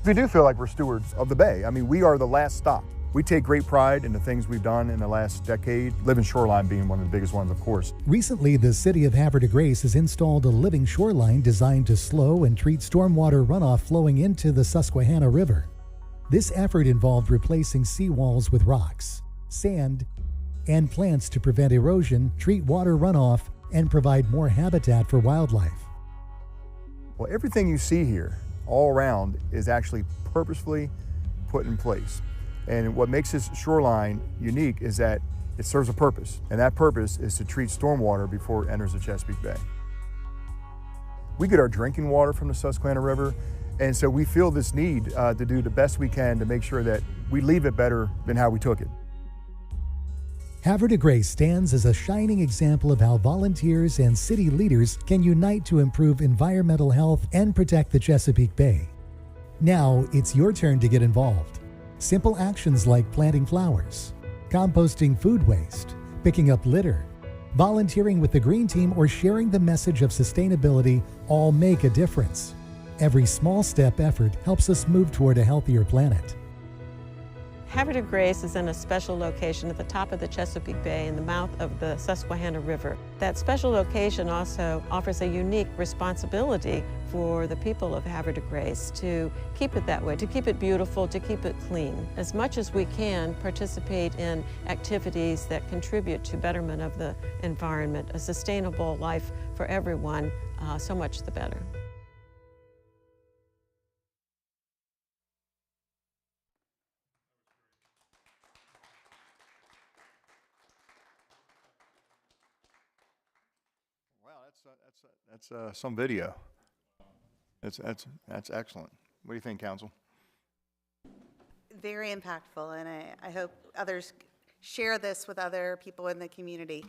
We do feel like we're stewards of the Bay. I mean, we are the last stop. We take great pride in the things we've done in the last decade, living shoreline being one of the biggest ones, of course. Recently, the city of Havre de Grace has installed a living shoreline designed to slow and treat stormwater runoff flowing into the Susquehanna River. This effort involved replacing seawalls with rocks, sand, and plants to prevent erosion, treat water runoff, and provide more habitat for wildlife. Well, everything you see here all around is actually purposefully put in place. And what makes this shoreline unique is that it serves a purpose, and that purpose is to treat stormwater before it enters the Chesapeake Bay. We get our drinking water from the Susquehanna River, and so we feel this need to do the best we can to make sure that we leave it better than how we took it. Havre de Grace stands as a shining example of how volunteers and city leaders can unite to improve environmental health and protect the Chesapeake Bay. Now it's your turn to get involved. Simple actions like planting flowers, composting food waste, picking up litter, volunteering with the Green Team, or sharing the message of sustainability all make a difference. Every small step effort helps us move toward a healthier planet. Havre de Grace is in a special location at the top of the Chesapeake Bay in the mouth of the Susquehanna River. That special location also offers a unique responsibility for the people of Havre de Grace to keep it that way, to keep it beautiful, to keep it clean. As much as we can, participate in activities that contribute to betterment of the environment, a sustainable life for everyone, so much the better. That's some video. That's excellent. What do you think, Council? Very impactful, and I hope others share this with other people in the community,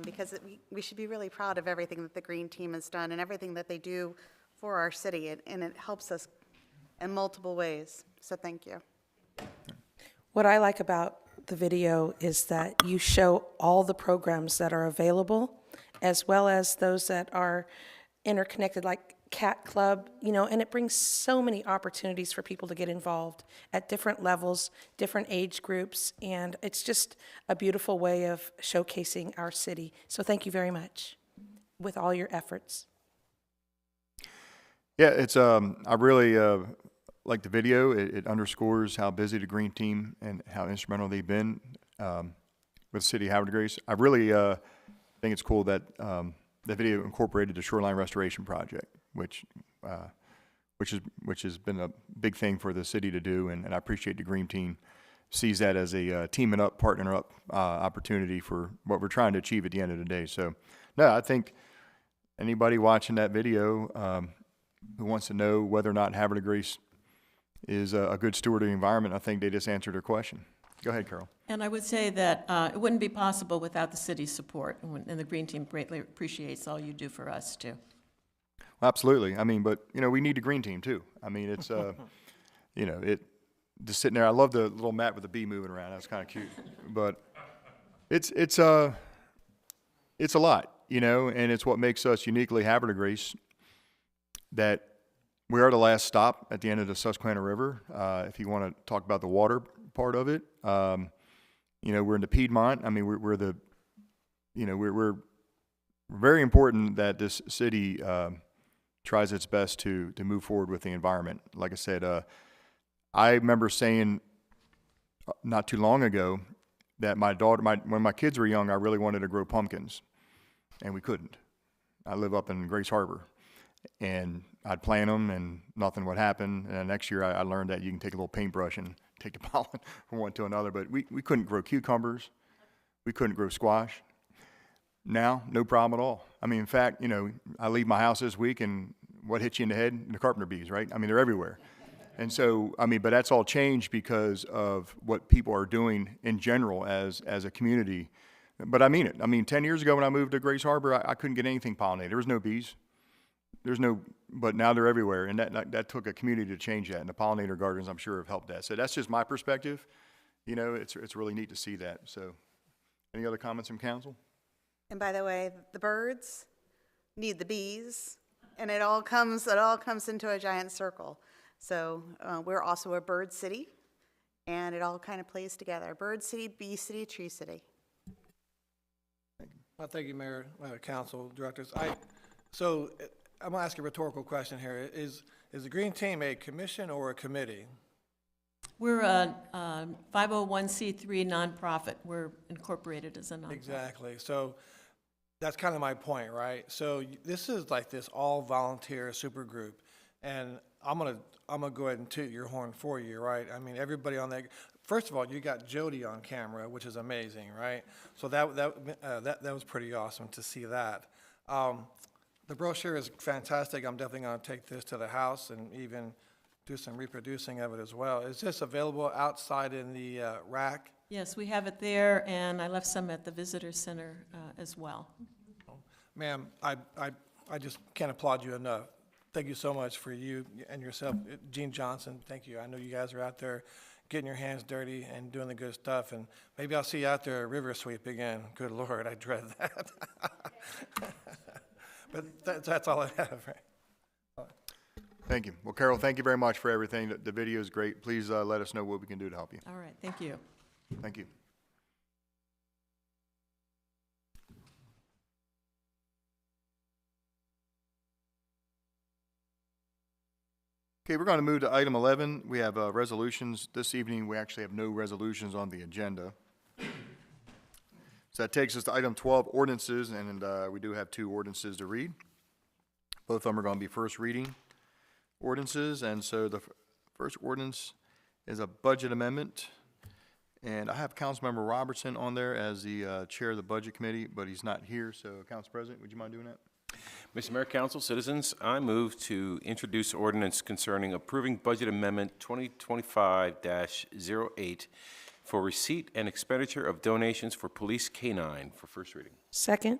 because we should be really proud of everything that the Green Team has done and everything that they do for our city, and it helps us in multiple ways. So thank you. What I like about the video is that you show all the programs that are available, as well as those that are interconnected, like Cat Club, and it brings so many opportunities for people to get involved at different levels, different age groups, and it's just a beautiful way of showcasing our city. So thank you very much with all your efforts. Yeah, it's I really like the video. It underscores how busy the Green Team and how instrumental they've been with City of Havre de Grace. I really think it's cool that the video incorporated the shoreline restoration project, which has been a big thing for the city to do, and I appreciate the Green Team sees that as a teaming up, partnering up opportunity for what we're trying to achieve at the end of the day. So, no, I think anybody watching that video who wants to know whether or not Havre de Grace is a good steward of the environment, I think they just answered their question. Go ahead, Carol. And I would say that it wouldn't be possible without the city's support, and the Green Team greatly appreciates all you do for us, too. Well, absolutely. I mean, but, we need the Green Team, too. I mean, it's, it just sitting there. I love the little mat with the bee moving around. That's kind of cute. But it's a lot, and it's what makes us uniquely Havre de Grace, that we are the last stop at the end of the Susquehanna River. If you want to talk about the water part of it, we're in the Piedmont. I mean, we're the, we're very important that this city tries its best to move forward with the environment. Like I said, I remember saying not too long ago that when my kids were young, I really wanted to grow pumpkins, and we couldn't. I live up in Grace Harbor, and I'd plant them, and nothing would happen. And the next year, I learned that you can take a little paintbrush and take the pollen from one to another. But we couldn't grow cucumbers. We couldn't grow squash. Now, no problem at all. I mean, in fact, I leave my house this week, and what hits you in the head? The carpenter bees, right? I mean, they're everywhere. And so, I mean, but that's all changed because of what people are doing in general as a community. But I mean it. I mean, 10 years ago when I moved to Grace Harbor, I couldn't get anything pollinated. There was no bees. But now they're everywhere, and that took a community to change that, and the pollinator gardens, I'm sure, have helped that. So that's just my perspective. You know, it's really neat to see that. So, any other comments from council? And by the way, the birds need the bees, and it all comes into a giant circle. So we're also a bird city, and it all kind of plays together. Bird city, bee city, tree city. Well, thank you, Mayor, Council, Directors. I'm gonna ask a rhetorical question here. Is the Green Team a commission or a committee? We're a 501c3 nonprofit. We're incorporated as a nonprofit. Exactly. So that's kind of my point, right? So this is like this all volunteer super group, and I'm gonna go ahead and toot your horn for you, right? I mean, everybody on that. First of all, you got Jody on camera, which is amazing, right? So that was pretty awesome to see that. The brochure is fantastic. I'm definitely going to take this to the house and even do some reproducing of it as well. Is this available outside in the rack? Yes, we have it there, and I left some at the visitor center as well. Ma'am, I just can't applaud you enough. Thank you so much for you and yourself. Gene Johnson, thank you. I know you guys are out there getting your hands dirty and doing the good stuff, and maybe I'll see you out there at River Sweep again. Good Lord, I dread that. But that's all I have. Right? Thank you. Well, Carol, thank you very much for everything. The video is great. Please let us know what we can do to help you. All right, thank you. Thank you. Okay, we're going to move to item 11. We have resolutions. This evening, we actually have no resolutions on the agenda. So that takes us to item 12, ordinances, and we do have 2 ordinances to read. Both of them are going to be first reading ordinances, and so the first ordinance is a budget amendment. And I have Councilmember Robertson on there as the chair of the Budget Committee, but he's not here, so Council President, would you mind doing that? Mr. Mayor, Council, citizens, I move to introduce ordinance concerning approving Budget Amendment 2025-08 for receipt and expenditure of donations for police canine for first reading. Second.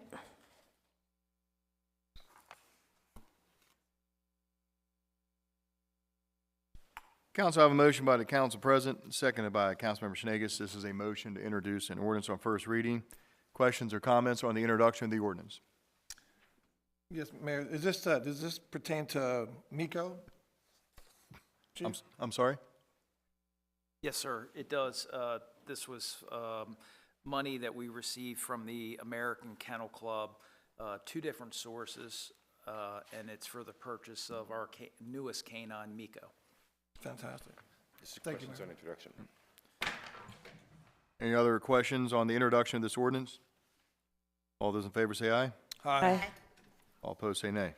Council, I have a motion by the Council President, seconded by Councilmember Schnagus. This is a motion to introduce an ordinance on first reading. Questions or comments on the introduction of the ordinance? Yes, Mayor, is this, does this pertain to Miko? I'm sorry? Yes, sir, it does. This was money that we received from the American Kennel Club, 2 different sources, and it's for the purchase of our newest canine, Miko. Fantastic. Thank you, Mayor. On introduction. Any other questions on the introduction of this ordinance? All those in favor say aye. Aye. All opposed say nay.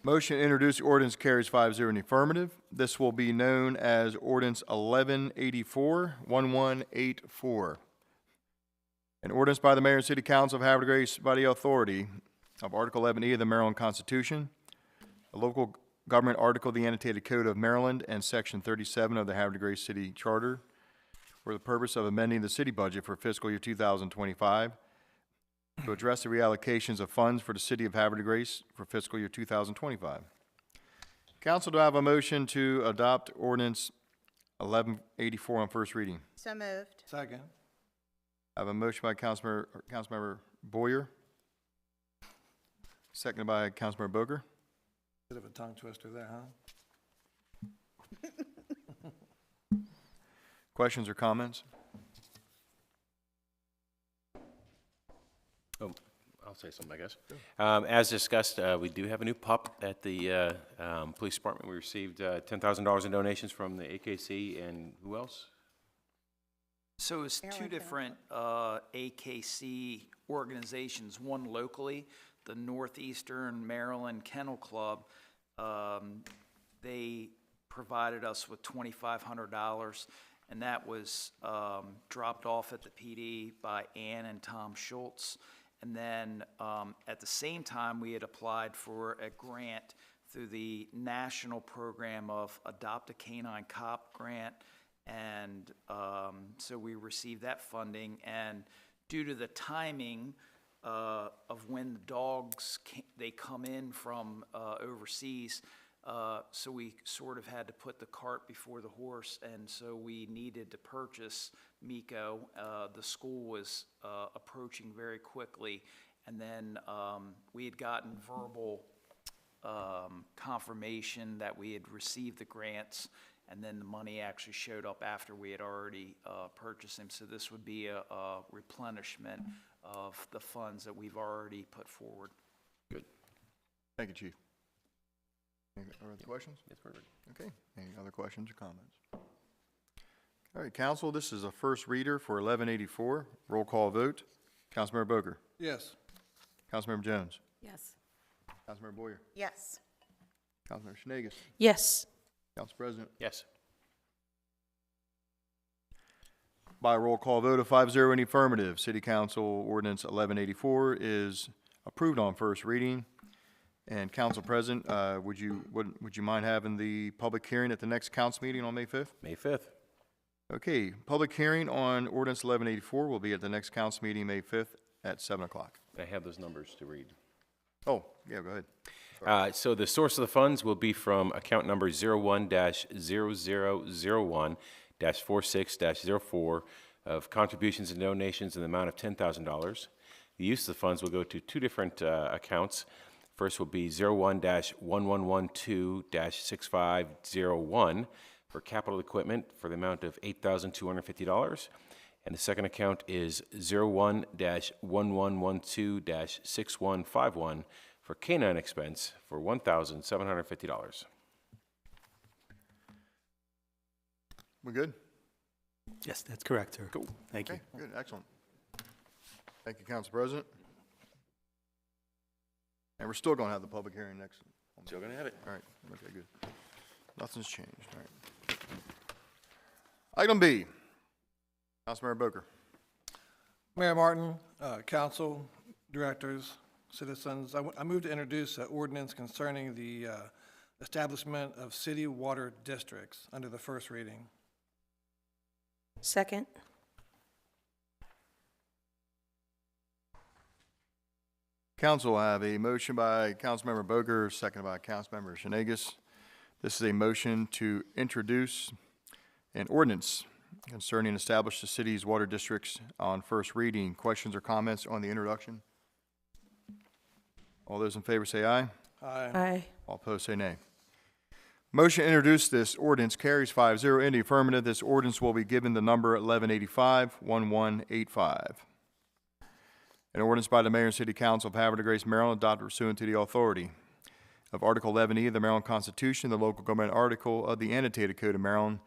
Motion to introduce the ordinance carries 5-0 in the affirmative. This will be known as Ordinance 1184. An ordinance by the Mayor and City Council of Havre de Grace by the authority of Article 11E of the Maryland Constitution, a local government article of the Annotated Code of Maryland, and Section 37 of the Havre de Grace City Charter, for the purpose of amending the city budget for fiscal year 2025 to address the reallocations of funds for the city of Havre de Grace for fiscal year 2025. Council, do I have a motion to adopt ordinance 1184 on first reading? So moved. Second. I have a motion by Councilmember Boyer, seconded by Councilmember Boger. Bit of a tongue twister there, huh? Questions or comments? Oh, I'll say something, I guess. As discussed, we do have a new pup at the police department. We received $10,000 in donations from the AKC, and who else? So it's 2 different AKC organizations, one locally, the Northeastern Maryland Kennel Club. They provided us with $2,500, and that was dropped off at the PD by Ann and Tom Schultz. And then at the same time, we had applied for a grant through the national program of Adopt a Canine Cop grant. And so we received that funding. And due to the timing of when the dogs they come in from overseas, so we sort of had to put the cart before the horse, and so we needed to purchase Miko. The school was approaching very quickly, and then we had gotten verbal confirmation that we had received the grants, and then the money actually showed up after we had already purchased them. So this would be a replenishment of the funds that we've already put forward. Good. Thank you, Chief. Any other questions? Yes, perfect. Okay. Any other questions or comments? All right, council, this is a first reader for 1184. Roll call vote. Councilmember Boger. Yes. Councilmember Jones. Yes. Councilmember Boyer. Yes. Councilmember Schneegis. Yes. Council President. Yes. By roll call vote of 5-0 in the affirmative, City Council Ordinance 1184 is approved on first reading. And Council President, would you mind having the public hearing at the next council meeting on May 5th? May 5th. Okay, public hearing on Ordinance 1184 will be at the next council meeting, May 5th at 7 o'clock. I have those numbers to read. Oh, yeah, go ahead. So the source of the funds will be from account number 01-0001-46-04 of contributions and donations in the amount of $10,000. The use of the funds will go to two different accounts. First will be 01-1112-6501 for capital equipment for the amount of $8,250. And the second account is 01-1112-6151 for canine expense for $1,750. We good? Yes, that's correct, sir. Cool. Thank you. Okay, good, excellent. Thank you, Council President. And we're still going to have the public hearing next. Still going to have it. All right, okay, good. Nothing's changed, all right. Item B, Councilmember Boger. Mayor Martin, council, directors, citizens, I move to introduce an ordinance concerning the establishment of city water districts under the first reading. Second. Council, I have a motion by Councilmember Boger, seconded by Councilmember Schneegis. This is a motion to introduce an ordinance concerning establish the city's water districts on first reading. Questions or comments on the introduction? All those in favor say aye. Aye. Aye. All opposed say nay. Motion to introduce this ordinance carries 5-0 in the affirmative. This ordinance will be given the number 1185-1185. An ordinance by the Mayor and City Council of Havre de Grace, Maryland, adopted pursuant to the authority of Article 11E of the Maryland Constitution, the local government article of the annotated Code of Maryland,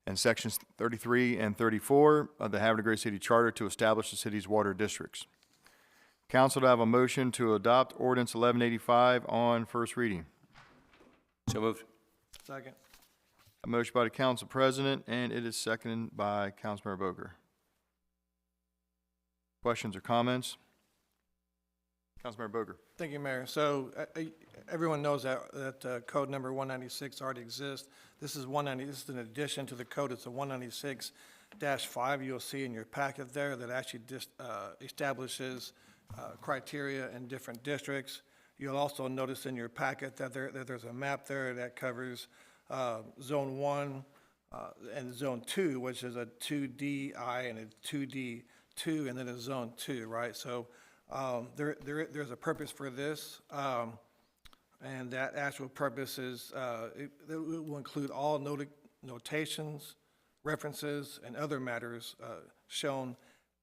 and Sections 33 and 34 of the Havre de Grace City Charter to establish the city's water districts. Council, to have a motion to adopt Ordinance 1185 on first reading. So moved. Second. A motion by the Council President, and it is seconded by Councilmember Boger. Questions or comments? Councilmember Boger. Thank you, Mayor. So everyone knows that code number 196 already exists. This is 190. This is an addition to the code. It's a 196-5. You'll see in your packet there that actually establishes criteria in different districts. You'll also notice in your packet that there's a map there that covers Zone 1 and Zone 2, which is a 2DI and a 2D2, and then a Zone 2, right? So there's a purpose for this, and that actual purpose is it will include all notations, references, and other matters shown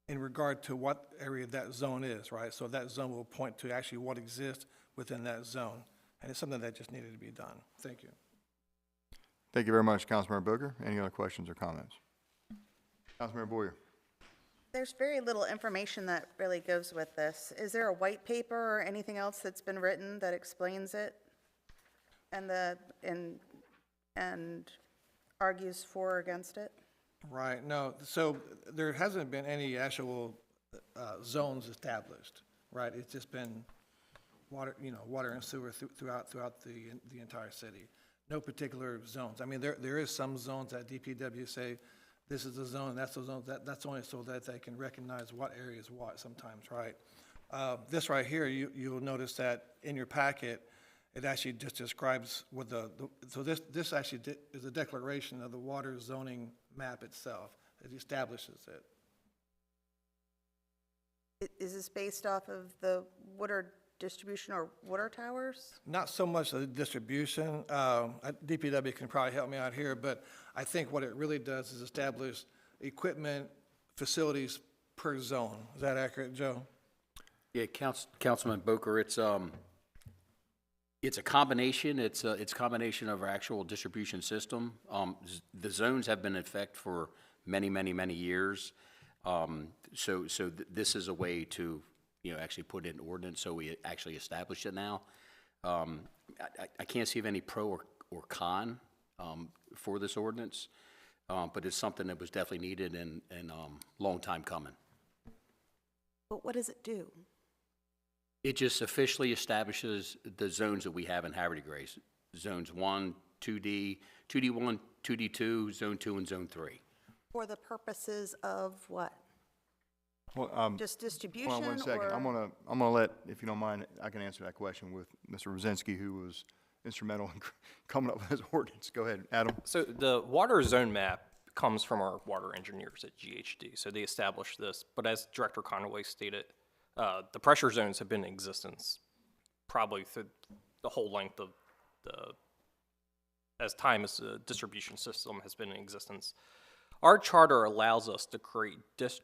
in regard to what area that zone is, right? So that zone will point to actually what exists within that zone, and it's something that just needed to be done. Thank you. Thank you very much, Councilmember Boger. Any other questions or comments? Councilmember Boyer. There's very little information that really goes with this. Is there a white paper or anything else that's been written that explains it and argues for or against it? Right, no, so there hasn't been any actual zones established. right? It's just been water, water and sewer throughout the entire city. No particular zones. I mean, there is some zones that DPW say, this is the zone, that's the zone, that's only so that they can recognize what area is what sometimes, right? This right here, you'll notice that in your packet, it actually just describes what so this actually is a declaration of the water zoning map itself. It establishes it. Is this based off of the water distribution or water towers? Not so much the distribution. DPW can probably help me out here, but I think what it really does is establish equipment, facilities per zone. Is that accurate, Joe? Yeah, Councilman Boker, it's a combination. It's a combination of our actual distribution system. The zones have been in effect for many, many, many years. This is a way to, actually put in ordinance, so we actually establish it now. I can't see of any pro or con for this ordinance, but it's something that was definitely needed and long time coming. But what does it do? It just officially establishes the zones that we have in Havre de Grace. Zones 1, 2D, 2D1, 2D2, Zone 2, and Zone 3. For the purposes of what? Well, Just distribution? Hold on 1 second. Or? I'm gonna let, if you don't mind, I can answer that question with Mr. Rosinski, who was instrumental in coming up with this ordinance. Go ahead, Adam. So the water zone map comes from our water engineers at GHD. So they established this, but as Director Conaway stated, the pressure zones have been in existence probably through the whole length of as the distribution system has been in existence. Our charter allows us to create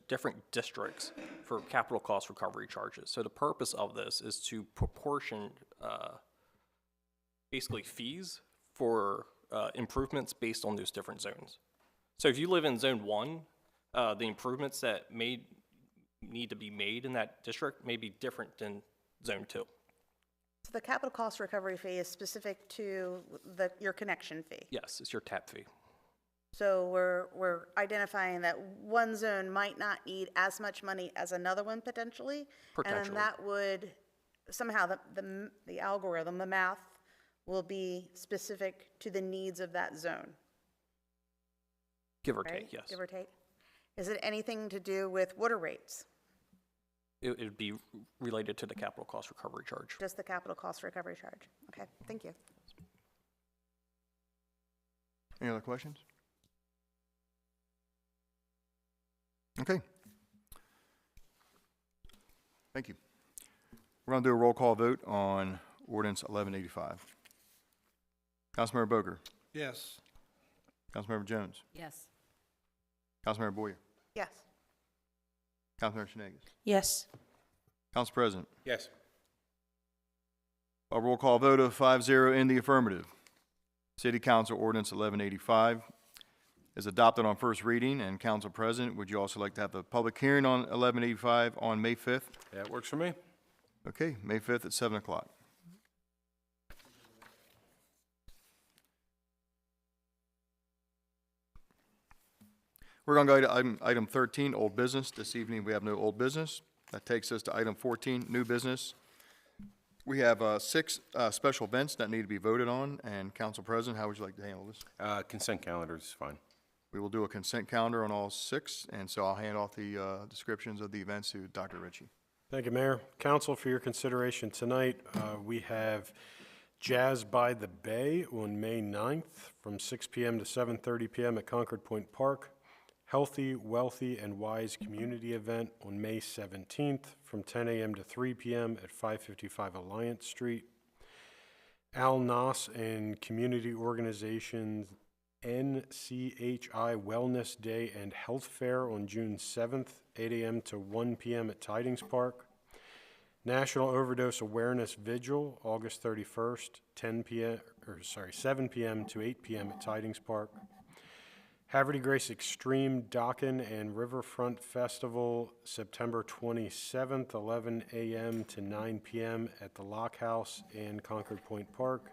different districts for capital cost recovery charges. So the purpose of this is to proportion basically fees for improvements based on those different zones. So if you live in Zone 1, the improvements that need to be made in that district may be different than Zone 2. So the capital cost recovery fee is specific to your connection fee? Yes, it's your tap fee. So we're identifying that one zone might not need as much money as another one potentially? Potentially. And then that would, somehow the algorithm, the math, will be specific to the needs of that zone? Give or Right? take, yes. Give or take. Is it anything to do with water rates? It would be related to the capital cost recovery charge. Just the capital cost recovery charge? Okay, thank you. Any other questions? Okay. Thank you. We're going to do a roll call vote on ordinance 1185. Councilmember Boker. Yes. Councilmember Jones. Yes. Councilmember Boyer. Yes. Councilmember Shenanigans. Yes. Council President. Yes. A roll call vote of 5-0 in the affirmative. City Council Ordinance 1185 is adopted on first reading. And Council President, would you also like to have a public hearing on 1185 on May 5th? That works for me. Okay, May 5th at 7 o'clock. We're going to go to item 13, old business. This evening we have no old business. That takes us to item 14, new business. We have 6 special events that need to be voted on. And Council President, how would you like to handle this? Consent calendar is fine. We will do a consent calendar on all 6, and so I'll hand off the descriptions of the events to Dr. Ritchie. Thank you, Mayor. Council, for your consideration tonight, we have Jazz by the Bay on May 9th from 6 p.m. to 7:30 p.m. at Concord Point Park. Healthy, Wealthy, and Wise Community Event on May 17th from 10 a.m. to 3 p.m. at 555 Alliance Street. Al Nas and Community Organizations NCHI Wellness Day and Health Fair on June 7th, 8 a.m. to 1 p.m. at Tidings Park. National Overdose Awareness Vigil, August 31st, 7 p.m. to 8 p.m. at Tidings Park. Havre de Grace Extreme Dockin and Riverfront Festival, September 27th, 11 a.m. to 9 p.m. at the Lock House in Concord Point Park.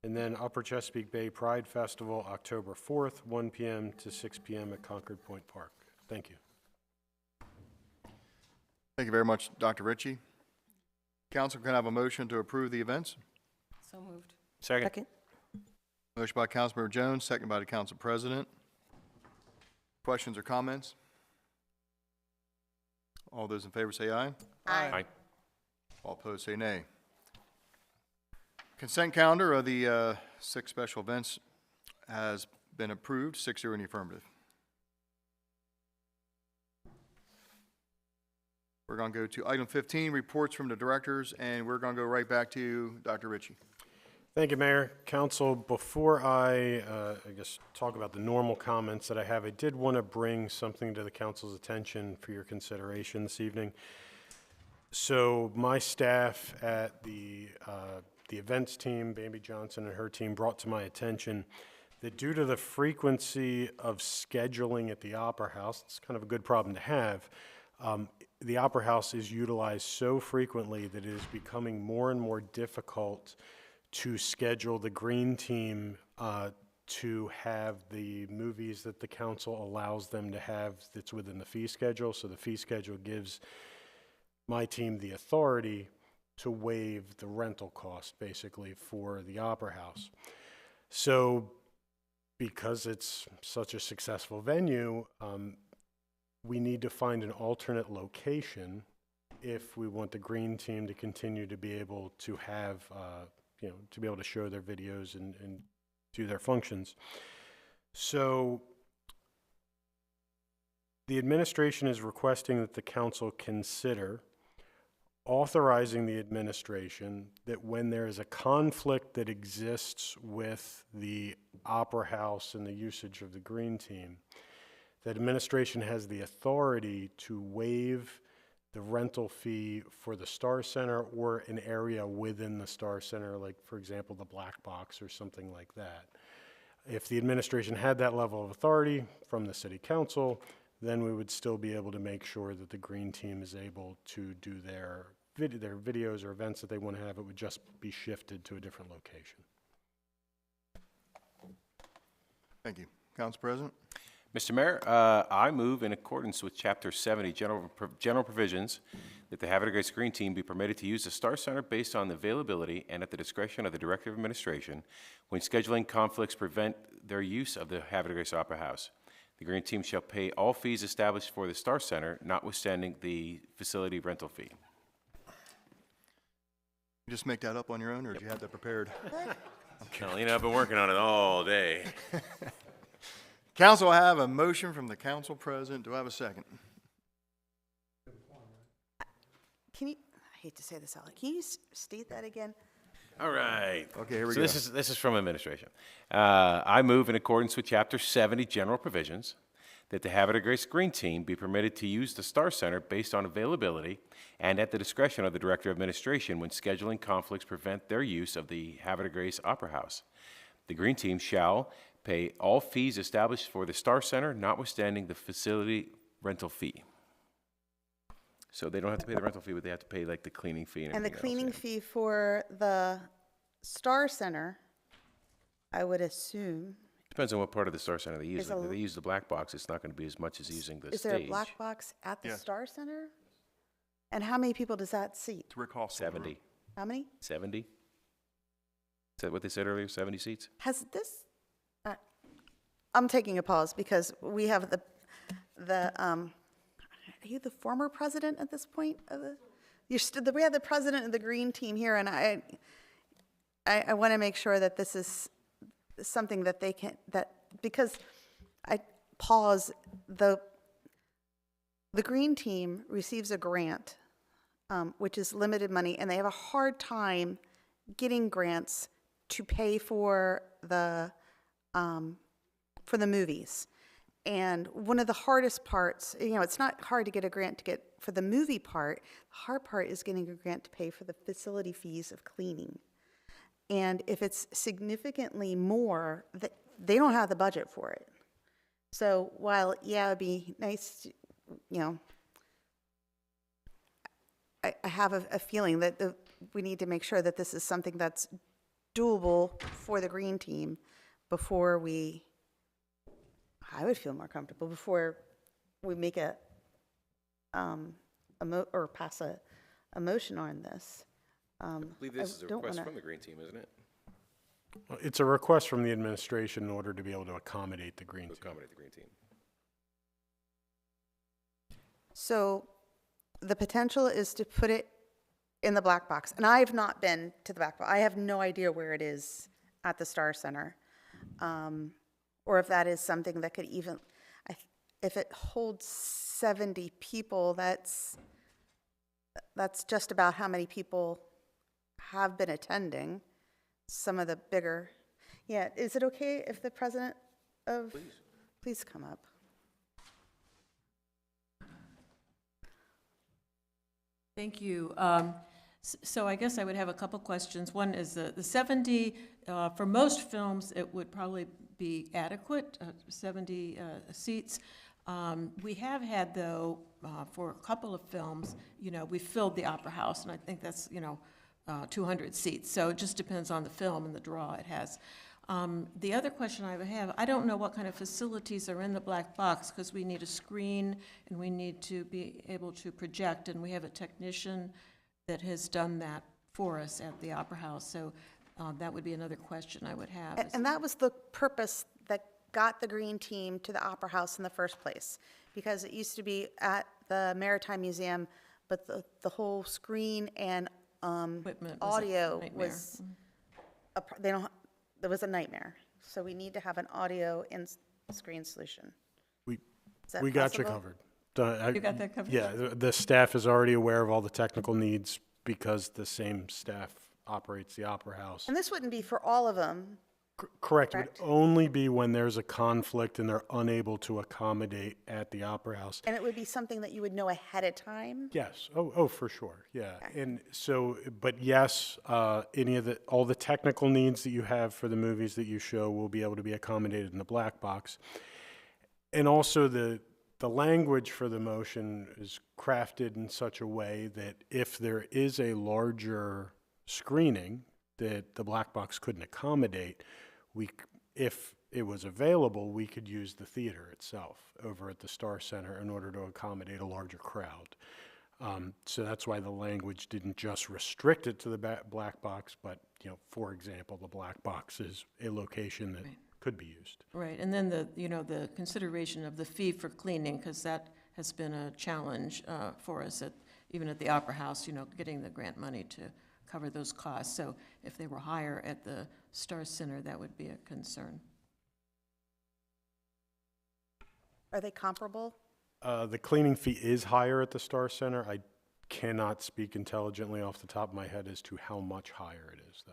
And then Upper Chesapeake Bay Pride Festival, October 4th, 1 p.m. to 6 p.m. at Concord Point Park. Thank you. Thank you very much, Dr. Ritchie. Council, can I have a motion to approve the events? So moved. Second. Motion by Councilmember Jones, second by the Council President. Questions or comments? All those in favor say aye. Aye. All opposed say nay. Consent calendar of the 6 special events has been approved, 6-0 in the affirmative. We're going to go to item 15, reports from the directors, and we're going to go right back to you, Dr. Ritchie. Thank you, Mayor. Council, before I guess, talk about the normal comments that I have, I did want to bring something to the council's attention for your consideration this evening. So my staff at the events team, Bambi Johnson and her team, brought to my attention that due to the frequency of scheduling at the Opera House, it's kind of a good problem to have, the Opera House is utilized so frequently that it is becoming more and more difficult to schedule the green team to have the movies that the council allows them to have that's within the fee schedule. So the fee schedule gives my team the authority to waive the rental cost, basically, for the Opera House. So because it's such a successful venue, we need to find an alternate location if we want the green team to continue to be able to have to be able to show their videos and do their functions. So the administration is requesting that the council consider authorizing the administration that when there is a conflict that exists with the Opera House and the usage of the green team, that administration has the authority to waive the rental fee for the Star Center or an area within the Star Center, like, for example, the Black Box or something like that. If the administration had that level of authority from the City Council, then we would still be able to make sure that the green team is able to do their videos or events that they want to have. It would just be shifted to a different location. Thank you. Council President? Mr. Mayor, I move in accordance with Chapter 70 General Provisions that the Havre de Grace Green Team be permitted to use the Star Center based on the availability and at the discretion of the Director of Administration when scheduling conflicts prevent their use of the Havre de Grace Opera House. The Green Team shall pay all fees established for the Star Center, notwithstanding the facility rental fee. You just make that up on your own, or did you have that prepared? Well, I've been working on it all day. Council, I have a motion from the Council President. Do I have a second? Can you, I hate to say this out loud, can you state that again? All right. Okay, here we so go. This is from administration. I move in accordance with Chapter 70 General Provisions that the Havre de Grace Green Team be permitted to use the Star Center based on availability and at the discretion of the Director of Administration when scheduling conflicts prevent their use of the Havre de Grace Opera House. The Green Team shall pay all fees established for the Star Center, notwithstanding the facility rental fee. So they don't have to pay the rental fee, but they have to pay like the cleaning fee and And the everything cleaning else, fee for the Star Center, I would assume, Depends on what part of the Star Center they use. Is Like, a- if they use the black box, it's not going to be as much as using the is stage. there a black box at the Yeah. Star Center? And how many people does that seat? To recall 70. How many? 70? Is that what they said earlier, 70 seats? Has this, I'm taking a pause because we have are you the former president at this point of the, we have the president of the Green Team here, and I want to make sure that this is something that they can, because I pause, the Green Team receives a grant, which is limited money, and they have a hard time getting grants to pay for the movies. And one of the hardest parts, it's not hard to get a grant to get for the movie part. The hard part is getting a grant to pay for the facility fees of cleaning. And if it's significantly more, they don't have the budget for it. So while, yeah, it'd be nice, I have a feeling that we need to make sure that this is something that's doable for the Green Team before I would feel more comfortable before we make a or pass a motion on this. I believe this is a don't request wanna- from the Green Team, isn't it? Well, it's a request from the administration in order to be able to accommodate the green To team. accommodate the Green Team. So the potential is to put it in the black box. And I have not been to the black box. I have no idea where it is at the Star Center. Or if that is something that could even, if it holds 70 people, that's just about how many people have been attending. Some of the bigger, yeah, is it okay if the president of, please come up. Thank you. So I guess I would have a couple questions. One is the 70, for most films, it would probably be adequate, 70 seats. We have had, though, for a couple of films, we filled the Opera House, and I think that's, 200 seats. So it just depends on the film and the draw it has. The other question I would have, I don't know what kind of facilities are in the black box, because we need a screen and we need to be able to project, and we have a technician that has done that for us at the Opera House. So that would be another question I would have. And that was the purpose that got the Green Team to the Opera House in the first place, because it used to be at the Maritime Museum, but the whole screen and Equipment was a audio nightmare. was, there was a nightmare. So we need to have an audio and screen solution. Is that We got you possible? covered. You got that covered? Yeah, the staff is already aware of all the technical needs because the same staff operates the Opera House. And this wouldn't be for all of them. Correct. It would only be when there's a conflict and they're unable to accommodate at the Opera House. And it would be something that you would know ahead of time? Yes. Oh, for sure. Yeah. And so, but yes, all the technical needs that you have for the movies that you show will be able to be accommodated in the black box. And also the language for the motion is crafted in such a way that if there is a larger screening that the black box couldn't accommodate, if it was available, we could use the theater itself over at the Star Center in order to accommodate a larger crowd. So that's why the language didn't just restrict it to the black box, but, for example, the black box is a location that could be used. Right, and then the consideration of the fee for cleaning, because that has been a challenge for us even at the Opera House, getting the grant money to cover those costs. So if they were higher at the Star Center, that would be a concern. Are they comparable? The cleaning fee is higher at the Star Center. I cannot speak intelligently off the top of my head as to how much higher it is, though.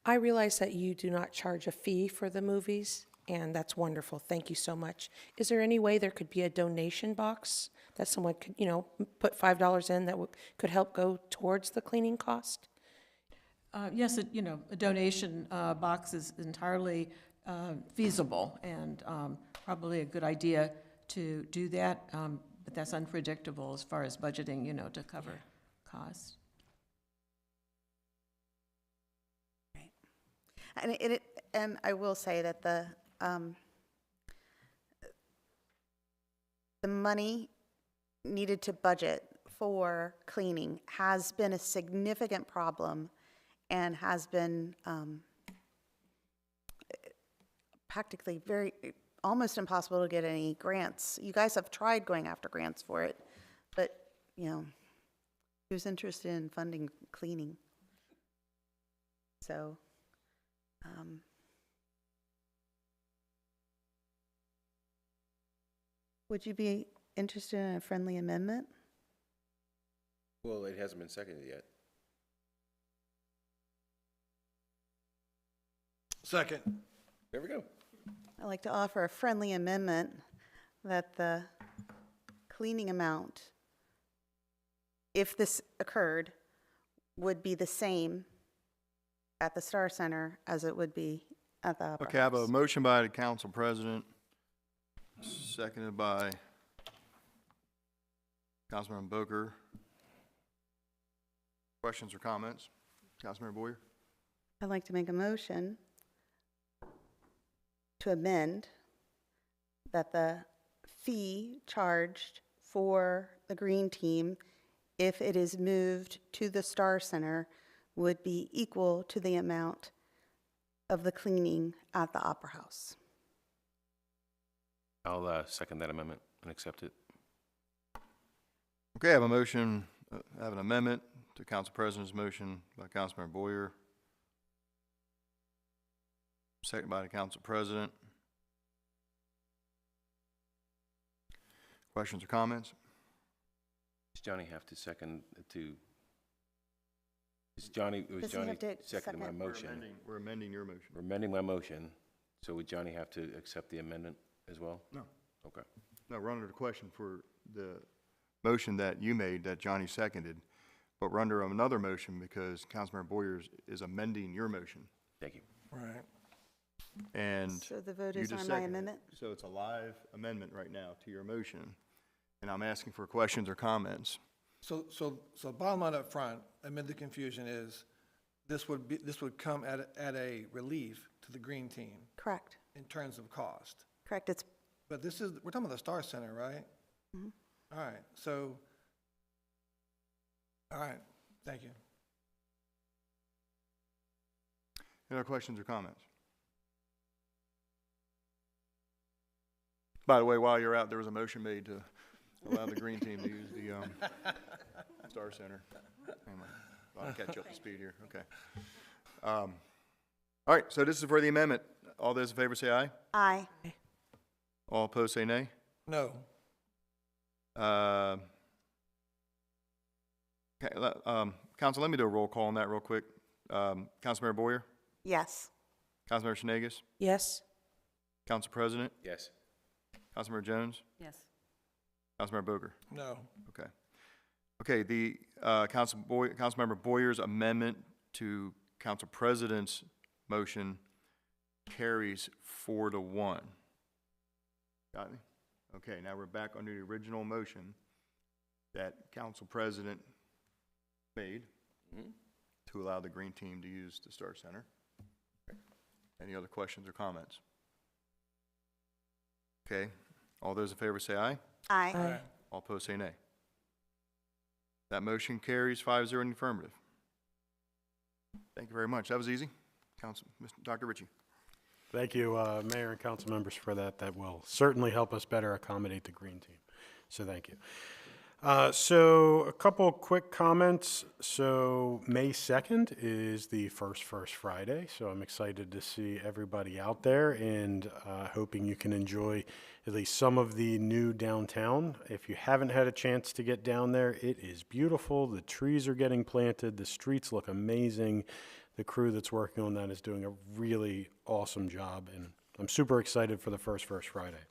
I realize that you do not charge a fee for the movies, and that's wonderful. Thank you so much. Is there any way there could be a donation box that someone could, put $5 in that could help go towards the cleaning cost? Yes, a donation box is entirely feasible and probably a good idea to do that, but that's unpredictable as far as budgeting, to cover costs. And I will say that the money needed to budget for cleaning has been a significant problem and has been practically almost impossible to get any grants. You guys have tried going after grants for it, but, who's interested in funding cleaning? So, would you be interested in a friendly amendment? Well, it hasn't been seconded yet. Second. There we go. I'd like to offer a friendly amendment that the cleaning amount, if this occurred, would be the same at the Star Center as it would be at the Opera Okay, I have a House. motion by the council president, seconded by Councilman Boker. Questions or comments? Councilmember Boyer? I'd like to make a motion to amend that the fee charged for the green team, if it is moved to the Star Center, would be equal to the amount of the cleaning at the Opera House. I'll second that amendment and accept it. Okay, I have a motion, I have an amendment to Council President's motion by Councilmember Boyer. Second by the Council President. Questions or comments? Does Johnny have to second to? Is Johnny, was Does he Johnny have to seconding my second? motion? We're amending your motion. We're amending my motion, so would Johnny have to accept the amendment as well? No. Okay. No, we're under the question for the motion that you made that Johnny seconded, but we're under another motion because Councilmember Boyer is amending your motion. Thank you. Right. And So the vote you is just on my seconded it. amendment? So it's a live amendment right now to your motion, and I'm asking for questions or comments. So bottom line up front, amid the confusion is, this would come at a relief to the green team Correct. in terms of cost. Correct. It's But we're talking about the Star Center, right? Mhm. All right, so, all right, thank you. Any other questions or comments? By the way, while you're out, there was a motion made to allow the green team to use the Star Center. Anyway, I'll catch up to speed here. Okay. All right, so this is for the amendment. All those in favor say aye. aye. All opposed say nay. No. Okay, Council, let me do a roll call on that real quick. Councilmember Boyer, Yes. Councilmember Shenegis, Yes. Council President, Yes. Councilmember Jones, Yes. Councilmember Boger. No. Okay. Okay, the Councilmember Boyer's amendment to Council President's motion carries 4-1. Got me? Okay, now we're back under the original motion that Council President made to allow the green team to use the Star Center. Any other questions or comments? Okay, all those in favor say aye. Aye. Aye. All opposed say nay. That motion carries 5-0 in the affirmative. Thank you very much. That was easy. Dr. Ritchie. Thank you, Mayor and council members, for that. That will certainly help us better accommodate the green team. So thank you. So a couple quick comments. So May 2nd is the first Friday, so I'm excited to see everybody out there and hoping you can enjoy at least some of the new downtown. If you haven't had a chance to get down there, it is beautiful. The trees are getting planted. The streets look amazing. The crew that's working on that is doing a really awesome job, and I'm super excited for the first Friday.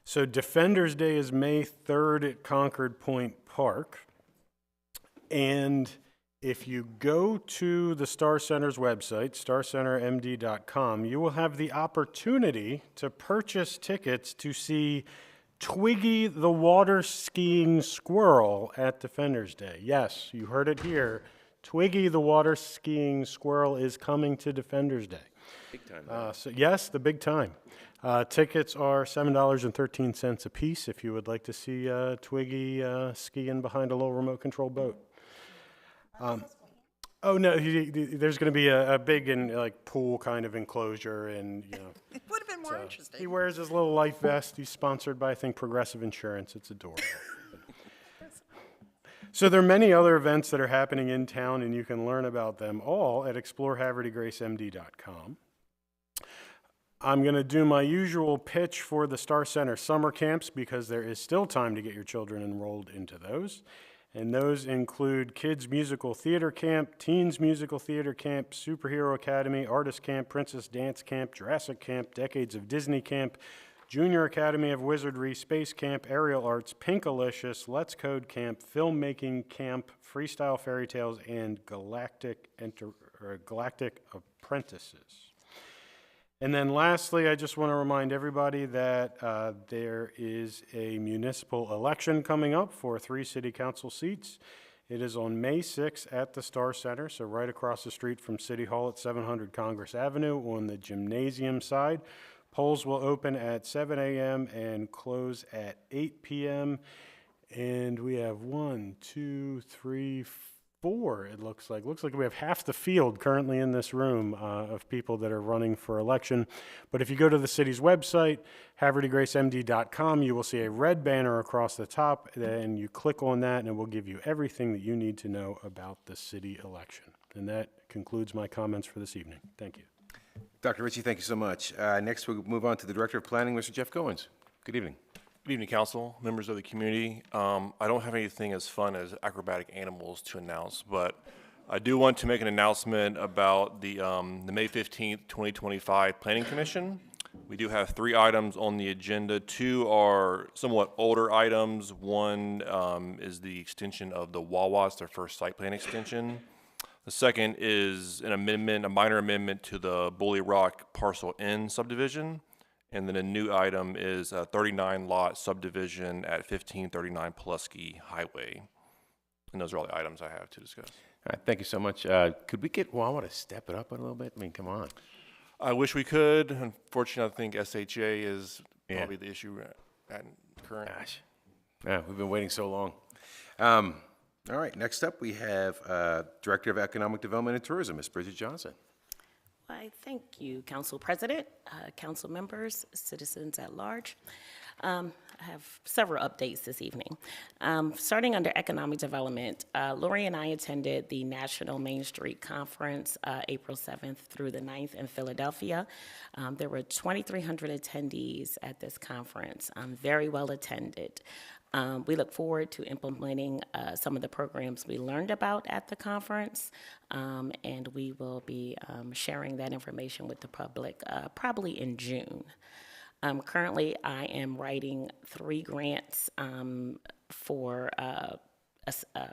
So Defenders Day is May 3rd at Concord Point Park. And if you go to the Star Center's website, starcentermd.com, you will have the opportunity to purchase tickets to see Twiggy the water skiing squirrel at Defenders Day. Yes, you heard it here. Twiggy the water skiing squirrel is coming to Defenders Day. Big time. So yes, the big time. Tickets are $7.13 a piece if you would like to see Twiggy skiing behind a little remote control boat. Oh no, there's going to be a big and like pool kind of enclosure, and you know. It would have been more interesting. He wears his little life vest. He's sponsored by, I think, Progressive Insurance. It's adorable. So there are many other events that are happening in town, and you can learn about them all at explorehavertygracemd.com. I'm going to do my usual pitch for the Star Center summer camps because there is still time to get your children enrolled into those. And those include Kids Musical Theater Camp, Teens Musical Theater Camp, Superhero Academy, Artist Camp, Princess Dance Camp, Jurassic Camp, Decades of Disney Camp, Junior Academy of Wizardry, Space Camp, Aerial Arts, Pinkalicious, Let's Code Camp, Filmmaking Camp, Freestyle Fairy Tales, and Galactic Apprentices. And then lastly, I just want to remind everybody that there is a municipal election coming up for 3 city council seats. It is on May 6th at the Star Center, so right across the street from City Hall at 700 Congress Avenue on the gymnasium side. Polls will open at 7 a.m. and close at 8 p.m. And we have 1, 2, 3, 4, it looks like. Looks like we have half the field currently in this room of people that are running for election. But if you go to the city's website, havredegracemd.com, you will see a red banner across the top, and you click on that, and it will give you everything that you need to know about the city election. And that concludes my comments for this evening. Thank you. Dr. Ritchie, thank you so much. Next, we'll move on to the Director of Planning, Mr. Jeff Goins. Good evening. Good evening, Council, members of the community. I don't have anything as fun as acrobatic animals to announce, but I do want to make an announcement about the May 15th, 2025 Planning Commission. We do have 3 items on the agenda. 2 are somewhat older items. One is the extension of the Wawa's, their first site plan extension. The second is an amendment, a minor amendment to the Bully Rock Parcel N subdivision. And then a new item is a 39-lot subdivision at 1539 Pulaski Highway. And those are all the items I have to discuss. All right, thank you so much. Could we get Wawa to step it up a little bit? I mean, come on. I wish we could. Unfortunately, I think SHA is probably the issue at current. Gosh. Yeah, we've been waiting so long. All right, next up we have Director of Economic Development and Tourism, Ms. Bridget Johnson. Why, thank you, Council President, council members, citizens at large. I have several updates this evening. Starting under economic development, Lori and I attended the National Main Street Conference April 7th through the 9th in Philadelphia. There were 2,300 attendees at this conference, very well attended. We look forward to implementing some of the programs we learned about at the conference, and we will be sharing that information with the public probably in June. Currently, I am writing 3 grants for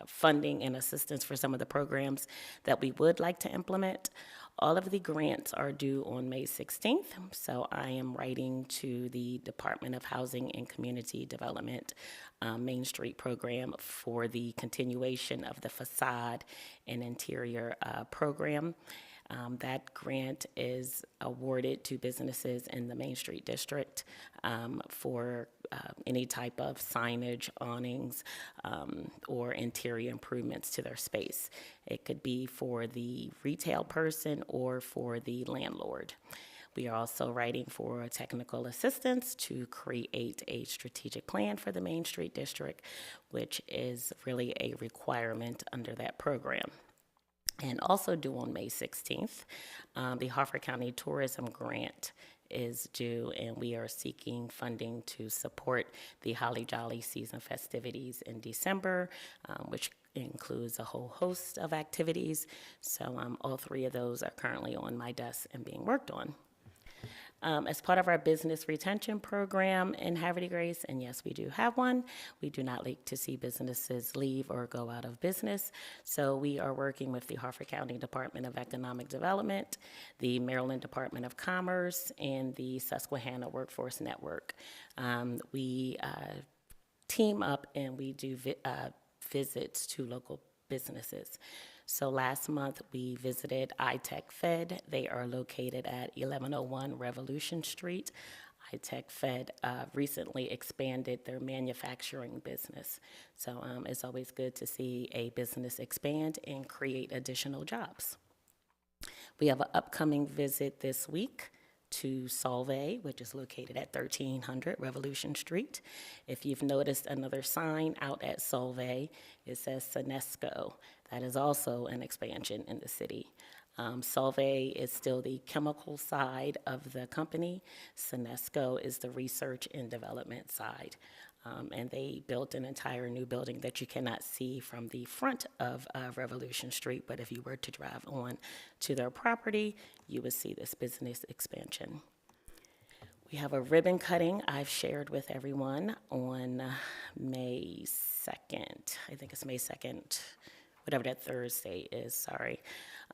funding and assistance for some of the programs that we would like to implement. All of the grants are due on May 16th, so I am writing to the Department of Housing and Community Development Main Street program for the continuation of the facade and interior program. That grant is awarded to businesses in the Main Street District for any type of signage, awnings, or interior improvements to their space. It could be for the retail person or for the landlord. We are also writing for technical assistance to create a strategic plan for the Main Street District, which is really a requirement under that program. And also due on May 16th, the Havre County Tourism Grant is due, and we are seeking funding to support the Holly Jolly season festivities in December, which includes a whole host of activities. So all 3 of those are currently on my desk and being worked on. As part of our business retention program in Havre de Grace, and yes, we do have one, we do not like to see businesses leave or go out of business. So we are working with the Harford County Department of Economic Development, the Maryland Department of Commerce, and the Susquehanna Workforce Network. We team up and we do visits to local businesses. So last month, we visited iTech Fed. They are located at 1101 Revolution Street. iTech Fed recently expanded their manufacturing business. So it's always good to see a business expand and create additional jobs. We have an upcoming visit this week to Solvay, which is located at 1300 Revolution Street. If you've noticed another sign out at Solvay, it says Senesco. That is also an expansion in the city. Solvay is still the chemical side of the company. Senesco is the research and development side. And they built an entire new building that you cannot see from the front of Revolution Street, but if you were to drive on to their property, you would see this business expansion. We have a ribbon cutting I've shared with everyone on May 2nd. I think it's May 2nd whatever that Thursday is, sorry.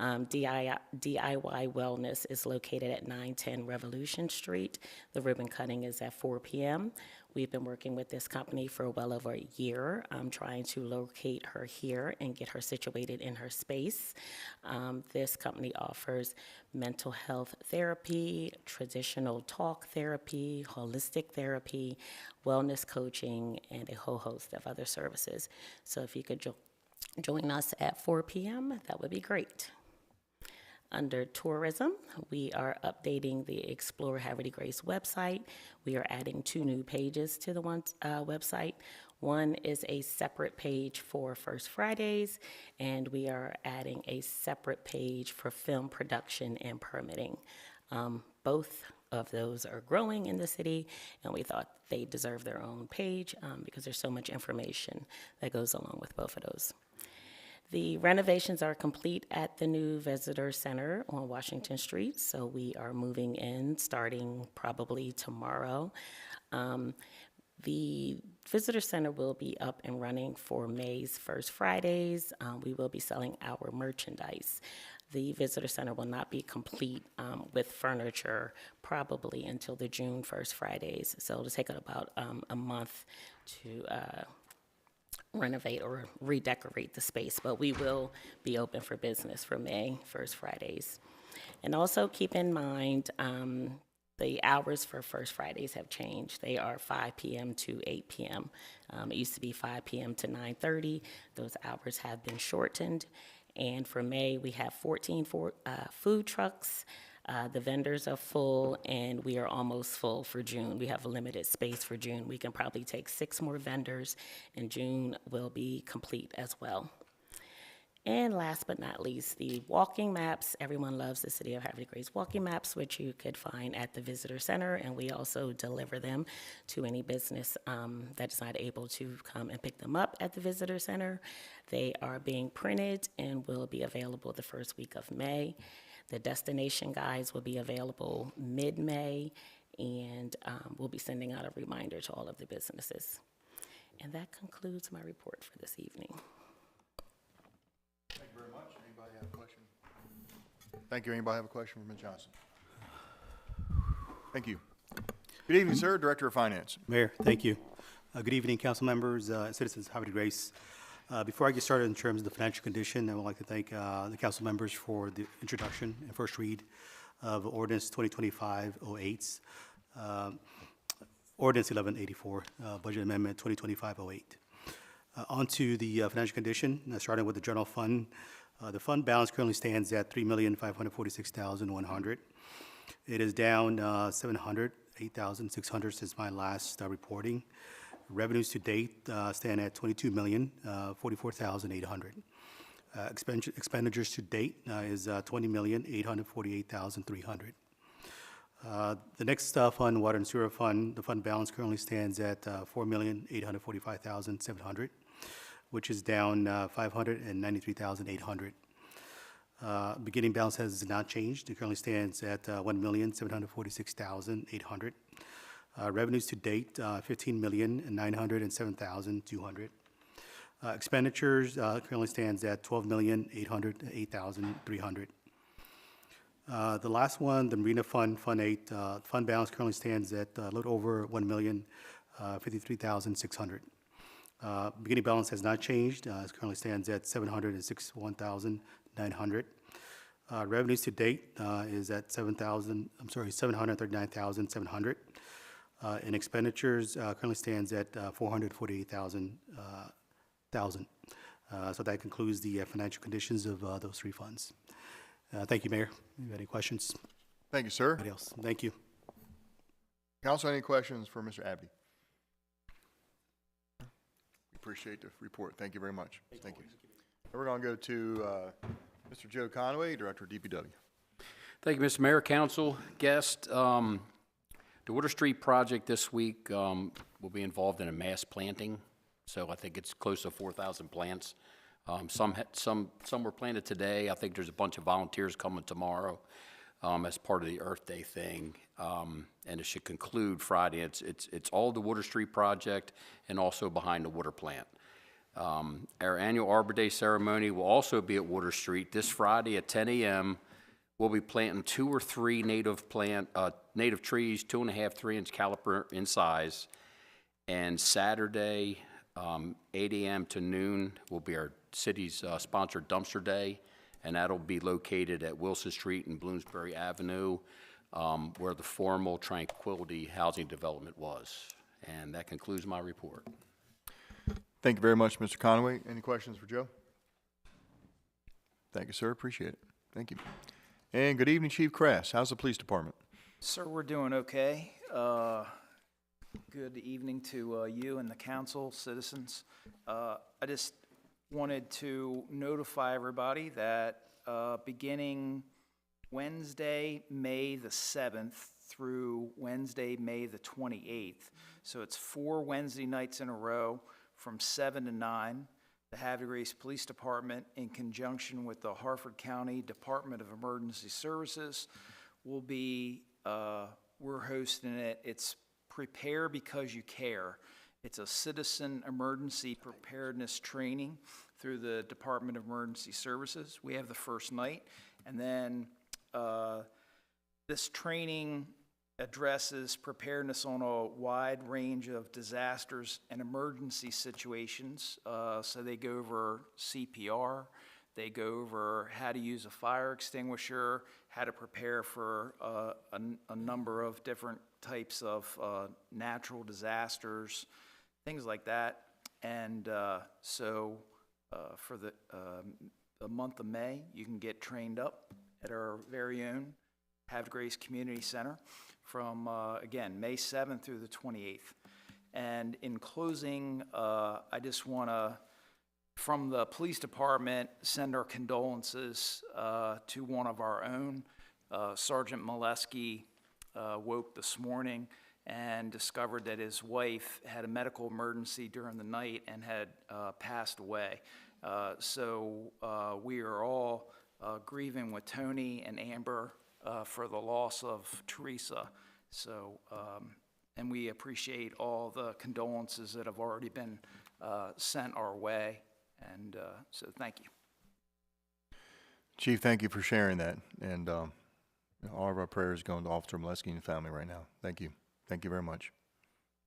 DIY Wellness is located at 910 Revolution Street. The ribbon cutting is at 4 p.m. We've been working with this company for well over a year. I'm trying to locate her here and get her situated in her space. This company offers mental health therapy, traditional talk therapy, holistic therapy, wellness coaching, and a whole host of other services. So if you could join us at 4 p.m., that would be great. Under tourism, we are updating the Explore Havre de Grace website. We are adding 2 new pages to the website. One is a separate page for First Fridays, and we are adding a separate page for film production and permitting. Both of those are growing in the city, and we thought they deserve their own page because there's so much information that goes along with both of those. The renovations are complete at the new visitor center on Washington Street, so we are moving in starting probably tomorrow. The visitor center will be up and running for May's First Fridays. We will be selling our merchandise. The visitor center will not be complete with furniture probably until the June First Fridays, so it'll take about a month to renovate or redecorate the space, but we will be open for business for May First Fridays. And also keep in mind, the hours for First Fridays have changed. They are 5 p.m. to 8 p.m. It used to be 5 p.m. to 9:30. Those hours have been shortened. And for May, we have 14 food trucks. The vendors are full, and we are almost full for June. We have a limited space for June. We can probably take 6 more vendors, and June will be complete as well. And last but not least, the walking maps. Everyone loves the City of Havre de Grace walking maps, which you could find at the Visitor Center, and we also deliver them to any business that is not able to come and pick them up at the Visitor Center. They are being printed and will be available the first week of May. The destination guides will be available mid-May, and we'll be sending out a reminder to all of the businesses. And that concludes my report for this evening. Thank you very much. Anybody have a question? Thank you. Anybody have a question for Ms. Johnson? Thank you. Good evening, sir. Director of Finance. Mayor, thank you. Good evening, council members, citizens of Havre de Grace. Before I get started in terms of the financial condition, I would like to thank the council members for the introduction and first read of Ordinance 2025-08, Ordinance 1184, Budget Amendment 2025-08. On to the financial condition, starting with the general fund. The fund balance currently stands at $3,546,100. It is down $708,600 since my last reporting. Revenues to date stand at $22,044,800. Expenditures to date is $20,848,300. The next fund, Water and Sewer Fund, the fund balance currently stands at $4,845,700, which is down $593,800. Beginning balance has not changed. It currently stands at $1,746,800. Revenues to date, $15,907,200. Expenditures currently stands at $12,808,300. The last one, the Marina Fund, Fund 8, fund balance currently stands at a little over $1,053,600. Beginning balance has not changed. It currently stands at $761,900. Revenues to date is at $739,700. And expenditures currently stands at $448,000. So that concludes the financial conditions of those 3 funds. Thank you, Mayor. You have any questions? Thank you, sir. Anybody else? Thank you. Council, any questions for Mr. Abney? We appreciate the report. Thank you very much. Thank you. We're going to go to Mr. Joe Conway, Director of DPW. Thank you, Mr. Mayor, Council, guest. The Water Street project this week will be involved in a mass planting, so I think it's close to 4,000 plants. Some were planted today. I think there's a bunch of volunteers coming tomorrow as part of the Earth Day thing, and it should conclude Friday. It's all the Water Street project and also behind the water plant. Our annual Arbor Day ceremony will also be at Water Street this Friday at 10 a.m. We'll be planting 2 or 3 native trees, 2.5, 3-inch caliper in size. And Saturday, 8 a.m. to noon will be our city's sponsored dumpster day, and that'll be located at Wilson Street and Bloomsbury Avenue, where the formal Tranquility Housing Development was. And that concludes my report. Thank you very much, Mr. Conway. Any questions for Joe? Thank you, sir. Appreciate it. Thank you. And good evening, Chief Crass. How's the police department? Sir, we're doing okay. Good evening to you and the council, citizens. I just wanted to notify everybody that beginning Wednesday, May the 7th through Wednesday, May the 28th, so it's 4 Wednesday nights in a row from 7 to 9, the Havre Grace Police Department, in conjunction with the Harford County Department of Emergency Services, will be, we're hosting it. It's Prepare Because You Care. It's a citizen emergency preparedness training through the Department of Emergency Services. We have the first night, and then this training addresses preparedness on a wide range of disasters and emergency situations. So they go over CPR, they go over how to use a fire extinguisher, how to prepare for a number of different types of natural disasters, things like that. And so for the month of May, you can get trained up at our very own Havre Grace Community Center from, again, May 7th through the 28th. And in closing, I just want to, from the police department, send our condolences to one of our own. Sergeant Molesky woke this morning and discovered that his wife had a medical emergency during the night and had passed away. So we are all grieving with Tony and Amber for the loss of Teresa. So, and we appreciate all the condolences that have already been sent our way. And so thank you. Chief, thank you for sharing that. And all of our prayers going to Officer Molesky and family right now. Thank you. Thank you very much.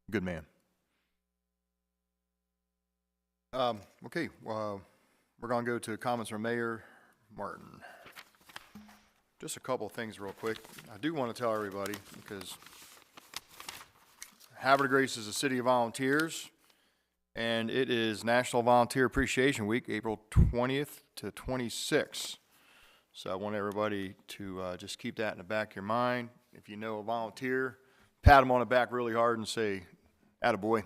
Good man. Okay, we're going to go to comments from Mayor Martin. Just a couple of things real quick. I do want to tell everybody, because Havre Grace is a city of volunteers, and it is National Volunteer Appreciation Week, April 20th to 26th. So I want everybody to just keep that in the back of your mind. If you know a volunteer, pat them on the back really hard and say, attaboy.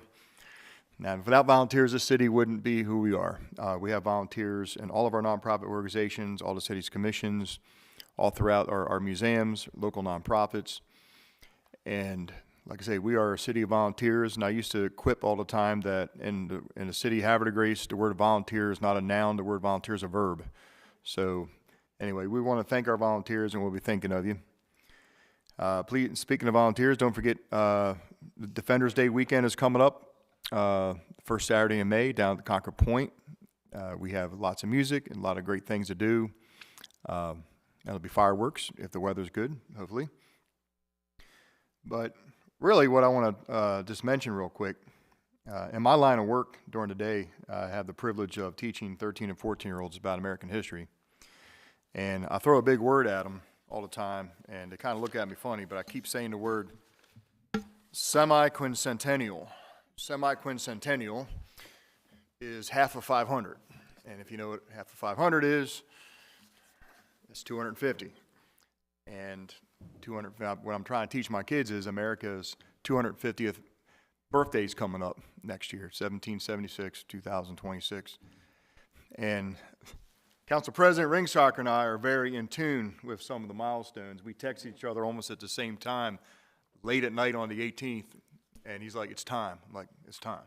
Now, without volunteers, this city wouldn't be who we are. We have volunteers in all of our nonprofit organizations, all the city's commissions, all throughout our museums, local nonprofits. And like I say, we are a city of volunteers, and I used to quip all the time that in the city of Havre Grace, the word volunteer is not a noun, the word volunteer is a verb. So anyway, we want to thank our volunteers, and we'll be thinking of you. Please, speaking of volunteers, don't forget the Defenders Day weekend is coming up. First Saturday in May down at the Concord Point. We have lots of music and a lot of great things to do. That'll be fireworks if the weather's good, hopefully. But really what I want to just mention real quick, in my line of work during the day, I have the privilege of teaching 13 and 14-year-olds about American history. And I throw a big word at them all the time, and they kind of look at me funny, but I keep saying the word semi-quincentennial. Semi-quincentennial is half of 500. And if you know what half of 500 is, it's 250. And 200, what I'm trying to teach my kids is America's 250th birthday is coming up next year, 1776, 2026. And Council President Ringsocker and I are very in tune with some of the milestones. We text each other almost at the same time, late at night on the 18th, and he's like, it's time. I'm like, it's time.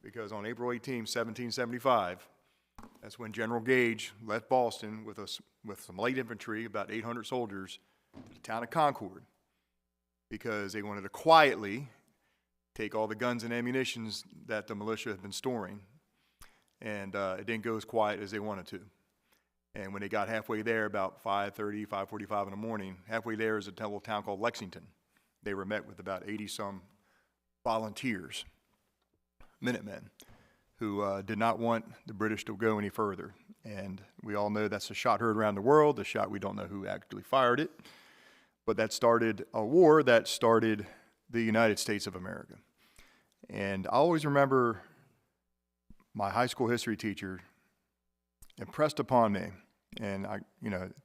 Because on April 18, 1775, that's when General Gage left Boston with some light infantry, about 800 soldiers, to the town of Concord, because they wanted to quietly take all the guns and ammunitions that the militia had been storing and it didn't go as quiet as they wanted to. And when they got halfway there, about 5:30, 5:45 in the morning, halfway there is a little town called Lexington. They were met with about 80-some volunteers, Minutemen, who did not want the British to go any further. And we all know that's a shot heard around the world, the shot we don't know who actually fired it. But that started a war that started the United States of America. And I always remember my high school history teacher impressed upon me, and I,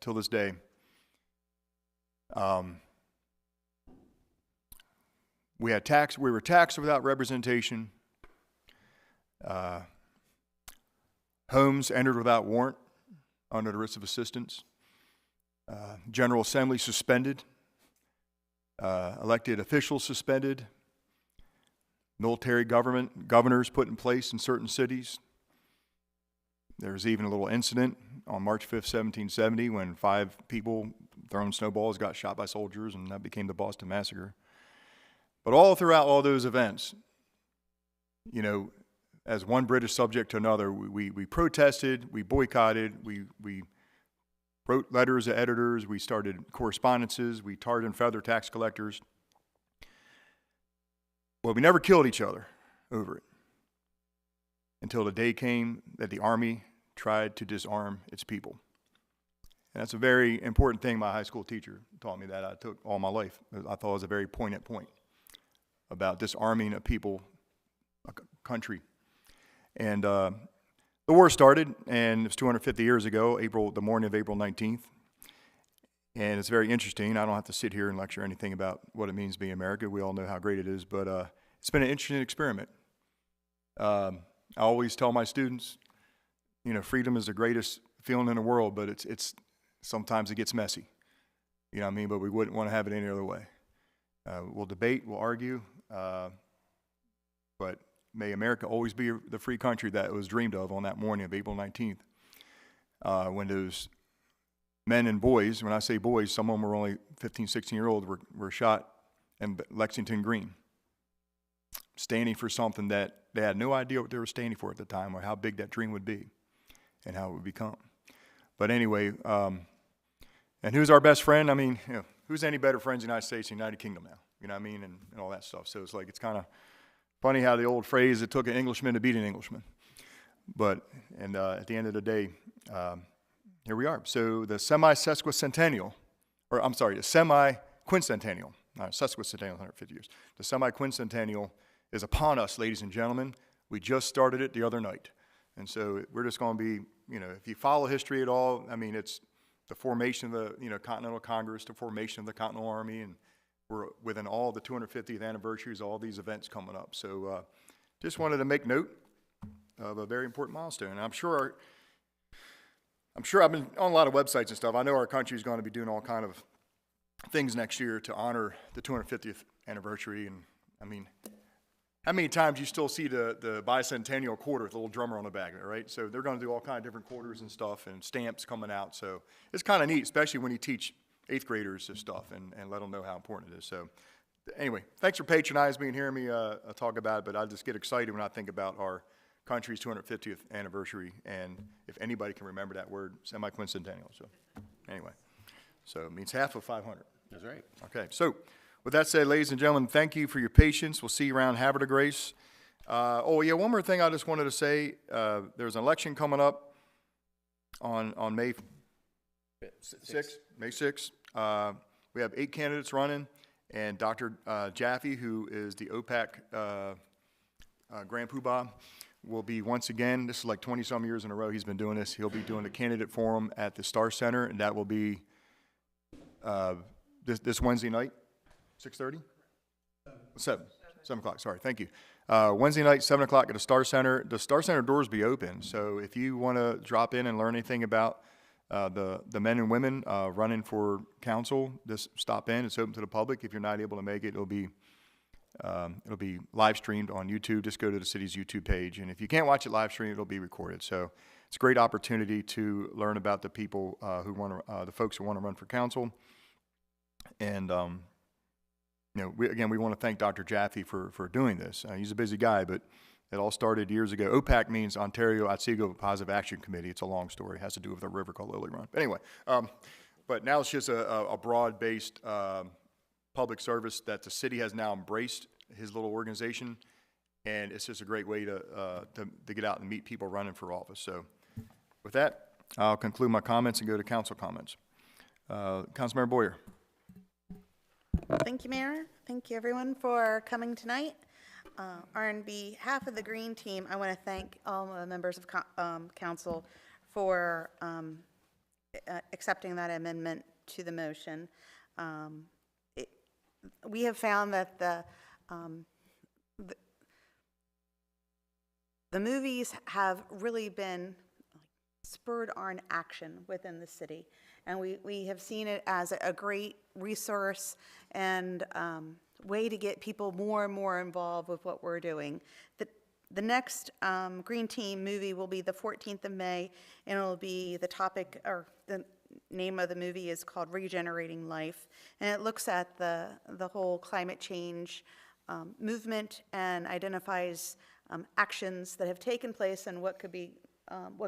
till this day, we were taxed without representation, homes entered without warrant under the risk of assistance, General Assembly suspended, elected officials suspended, military governors put in place in certain cities. There was even a little incident on March 5th, 1770, when 5 people throwing snowballs got shot by soldiers, and that became the Boston Massacre. But all throughout all those events, as one British subject to another, we protested, we boycotted, we wrote letters to editors, we started correspondences, we tarred and feathered tax collectors. Well, we never killed each other over it until the day came that the Army tried to disarm its people. And that's a very important thing my high school teacher taught me that I took all my life. I thought it was a very poignant point about disarming a people, a country. And the war started, and it was 250 years ago, the morning of April 19th. And it's very interesting. I don't have to sit here and lecture anything about what it means to be America. We all know how great it is, but it's been an interesting experiment. I always tell my students, freedom is the greatest feeling in the world, but it's sometimes it gets messy. You know what I mean? But we wouldn't want to have it any other way. We'll debate, we'll argue, but may America always be the free country that was dreamed of on that morning of April 19th, when those men and boys, when I say boys, some of them were only 15, 16-year-olds, were shot in Lexington Green, standing for something that they had no idea what they were standing for at the time, or how big that dream would be and how it would become. But anyway, and who's our best friend? I mean, who's any better friends in the United States and the United Kingdom now? You know what I mean? And all that stuff. So it's kind of funny how the old phrase, it took an Englishman to beat an Englishman. But, at the end of the day, here we are. So the semi-quincentennial, sesquicentennial, 150 years. The semi-quincentennial is upon us, ladies and gentlemen. We just started it the other night. And so we're just going to be, if you follow history at all, I mean, it's the formation of the, Continental Congress, the formation of the Continental Army, and we're within all the 250th anniversaries, all these events coming up. So just wanted to make note of a very important milestone. And I'm sure I've been on a lot of websites and stuff. I know our country is going to be doing all kind of things next year to honor the 250th anniversary. And I mean, how many times you still see the bicentennial quarter with a little drummer on the back of it, right? So they're going to do all kind of different quarters and stuff, and stamps coming out. So it's kind of neat, especially when you teach 8th graders this stuff and let them know how important it is. So anyway, thanks for patronizing me and hearing me talk about it, but I just get excited when I think about our country's 250th anniversary, and if anybody can remember that word, semi-quincentennial. So anyway, so it means half of 500. That's right. Okay, so with that said, ladies and gentlemen, thank you for your patience. We'll see you around Havre de Grace. One more thing I just wanted to say. There's an election coming up on May 6th. May 6th. We have 8 candidates running, and Dr. Jaffe, who is the OPAC Grand Poobah, will be once again, this is like 20-some years in a row he's been doing this, he'll be doing a candidate forum at the Star Center, and that will be this Wednesday night, 6:30? 7 o'clock, sorry, thank you. Wednesday night, 7 o'clock at the Star Center. The Star Center doors be open, so if you want to drop in and learn anything about the men and women running for council, just stop in. It's open to the public. If you're not able to make it, it'll be live streamed on YouTube. Just go to the city's YouTube page, and if you can't watch it live streamed, it'll be recorded. So it's a great opportunity to learn about the people who want to, the folks who want to run for council. And we want to thank Dr. Jaffe for doing this. He's a busy guy, but It all started years ago. OPAC means Ontario Otsego Positive Action Committee. It's a long story. It has to do with a river called Lily Run. But anyway, but now it's just a broad-based public service that the city has now embraced, his little organization, and it's just a great way to get out and meet people running for office. So with that, I'll conclude my comments and go to council comments. Councilmember Boyer. Thank you, Mayor. Thank you, everyone, for coming tonight. On behalf of the Green Team, I want to thank all the members of council for accepting that amendment to the motion. We have found that the movies have really been spurred on action within the city, and we have seen it as a great resource and way to get people more and more involved with what we're doing. The next Green Team movie will be the 14th of May, and it'll be the topic, or the name of the movie is called Regenerating Life, and it looks at the whole climate change movement and identifies actions that have taken place and what could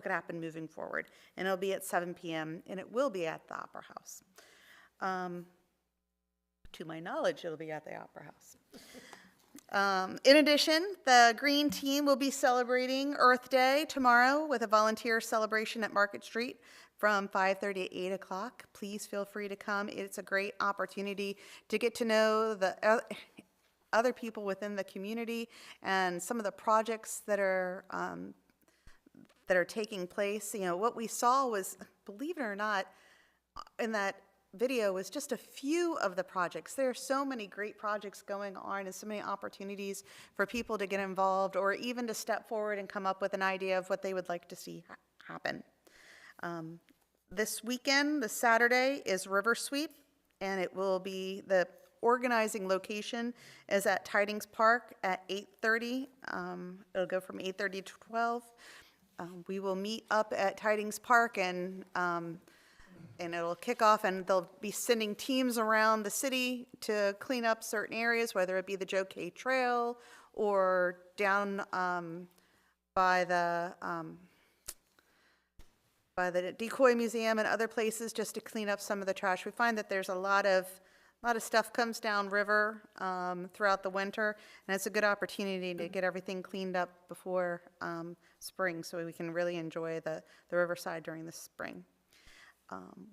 happen moving forward. And it'll be at 7 p.m. and it will be at the Opera House. To my knowledge, it'll be at the Opera House. In addition, the Green Team will be celebrating Earth Day tomorrow with a volunteer celebration at Market Street from 5:30 to 8 o'clock. Please feel free to come. It's a great opportunity to get to know the other people within the community and some of the projects that are taking place. You know, what we saw was, believe it or not, in that video was just a few of the projects. There are so many great projects going on and so many opportunities for people to get involved or even to step forward and come up with an idea of what they would like to see happen. This weekend, this Saturday, is River Sweep, and it will be, the organizing location is at Tidings Park at 8:30. It'll go from 8:30 to 12. We will meet up at Tidings Park, and it'll kick off, and they'll be sending teams around the city to clean up certain areas, whether it be the Joe K Trail or down by the Decoy Museum and other places, just to clean up some of the trash. We find that there's a lot of stuff comes down river throughout the winter, and it's a good opportunity to get everything cleaned up before spring, so we can really enjoy the riverside during the spring.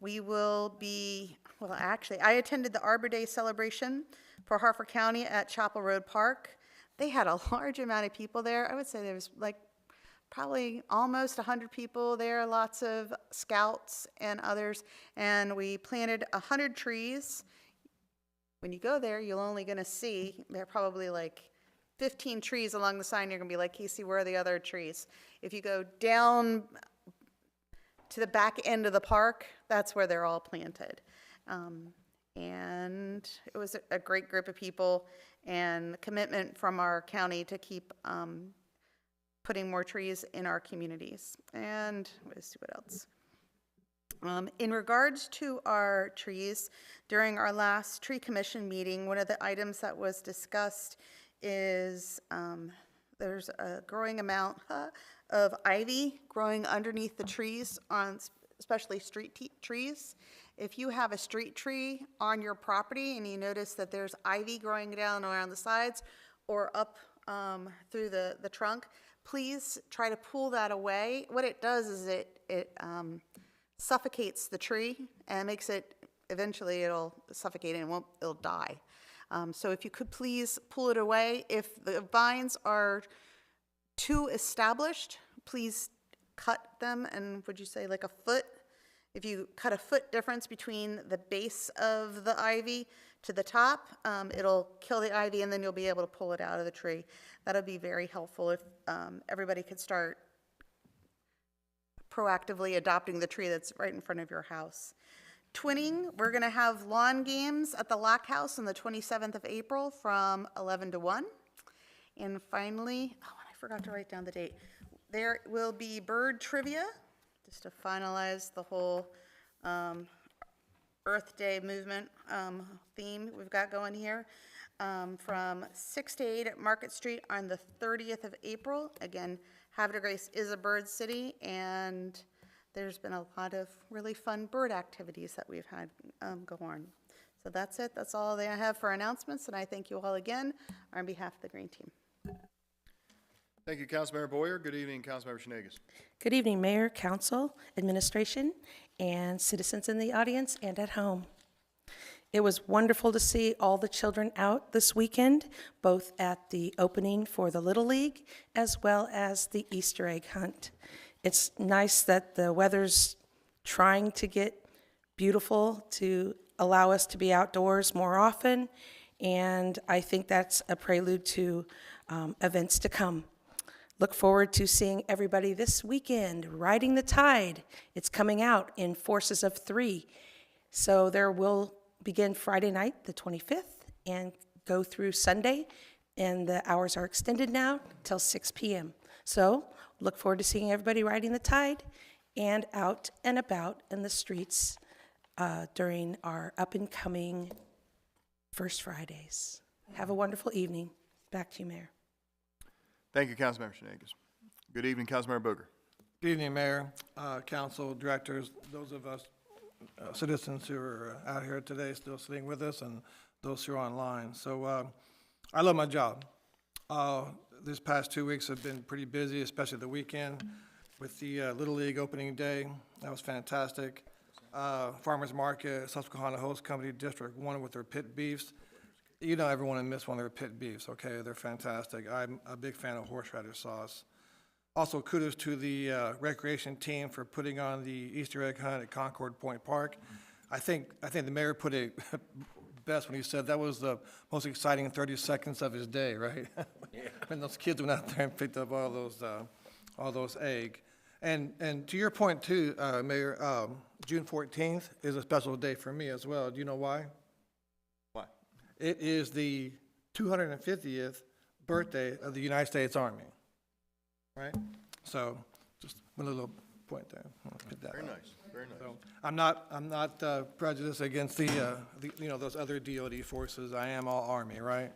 We will be, well, actually, I attended the Arbor Day celebration for Harford County at Chapel Road Park. They had a large amount of people there. I would say there was like probably almost 100 people there, lots of scouts and others, and we planted 100 trees. When you go there, you're only going to see, there are probably like 15 trees along the sign. You're going to be like, Casey, where are the other trees? If you go down to the back end of the park, that's where they're all planted. And it was a great group of people and commitment from our county to keep putting more trees in our communities. And let's see what else. In regards to our trees, during our last tree commission meeting, one of the items that was discussed is there's a growing amount of ivy growing underneath the trees, on especially street trees. If you have a street tree on your property and you notice that there's ivy growing down around the sides or up through the trunk, please try to pull that away. What it does is it suffocates the tree and makes it, eventually it'll suffocate and it'll die. So if you could please pull it away. If the vines are too established, please cut them, and would you say like a foot? If you cut a foot difference between the base of the ivy to the top, it'll kill the ivy, and then you'll be able to pull it out of the tree. That'll be very helpful if everybody could start proactively adopting the tree that's right in front of your house. Twinning, we're going to have lawn games at the Lock House on the 27th of April from 11 to 1. And finally, oh, and I forgot to write down the date. There will be bird trivia, just to finalize the whole Earth Day movement theme we've got going here. from 6 to 8 at Market Street on the 30th of April. Again, Havre de Grace is a bird city, and there's been a lot of really fun bird activities that we've had go on. So that's it. That's all that I have for announcements, and I thank you all again on behalf of the Green Team. Thank you, Councilmember Boyer. Good evening, Councilmember Shenegis. Good evening, Mayor, Council, Administration, and citizens in the audience and at home. It was wonderful to see all the children out this weekend, both at the opening for the Little League as well as the Easter egg hunt. It's nice that the weather's trying to get beautiful to allow us to be outdoors more often, and I think that's a prelude to events to come. Look forward to seeing everybody this weekend, Riding the Tide. It's coming out in forces of 3. So there will begin Friday night, the 25th, and go through Sunday, and the hours are extended now till 6 p.m. So look forward to seeing everybody riding the tide and out and about in the streets during our up-and-coming First Fridays. Have a wonderful evening. Back to you, Mayor. Thank you, Councilmember Shenegis. Good evening, Councilmember Booker. Good evening, Mayor, Council, Directors, those of us citizens who are out here today still sitting with us, and those who are online. So I love my job. This past 2 weeks have been pretty busy, especially the weekend with the Little League opening day. That was fantastic. Farmers Market, Susquehanna Host Company, District 1 with their pit beefs. You don't ever want to miss one of their pit beefs, okay? They're fantastic. I'm a big fan of horseradish sauce. Also, kudos to the recreation team for putting on the Easter egg hunt at Concord Point Park. I think the mayor put it best when he said that was the most exciting 30 seconds of his day, right? When those kids went out there and picked up all those eggs. And to your point too, Mayor, June 14th is a special day for me as well. Do you know why? Why? It is the 250th birthday of the United States Army, right? So just one little point there. Put that Very up. nice, very nice. So I'm not prejudiced against the those other DoD forces. I am all Army, right?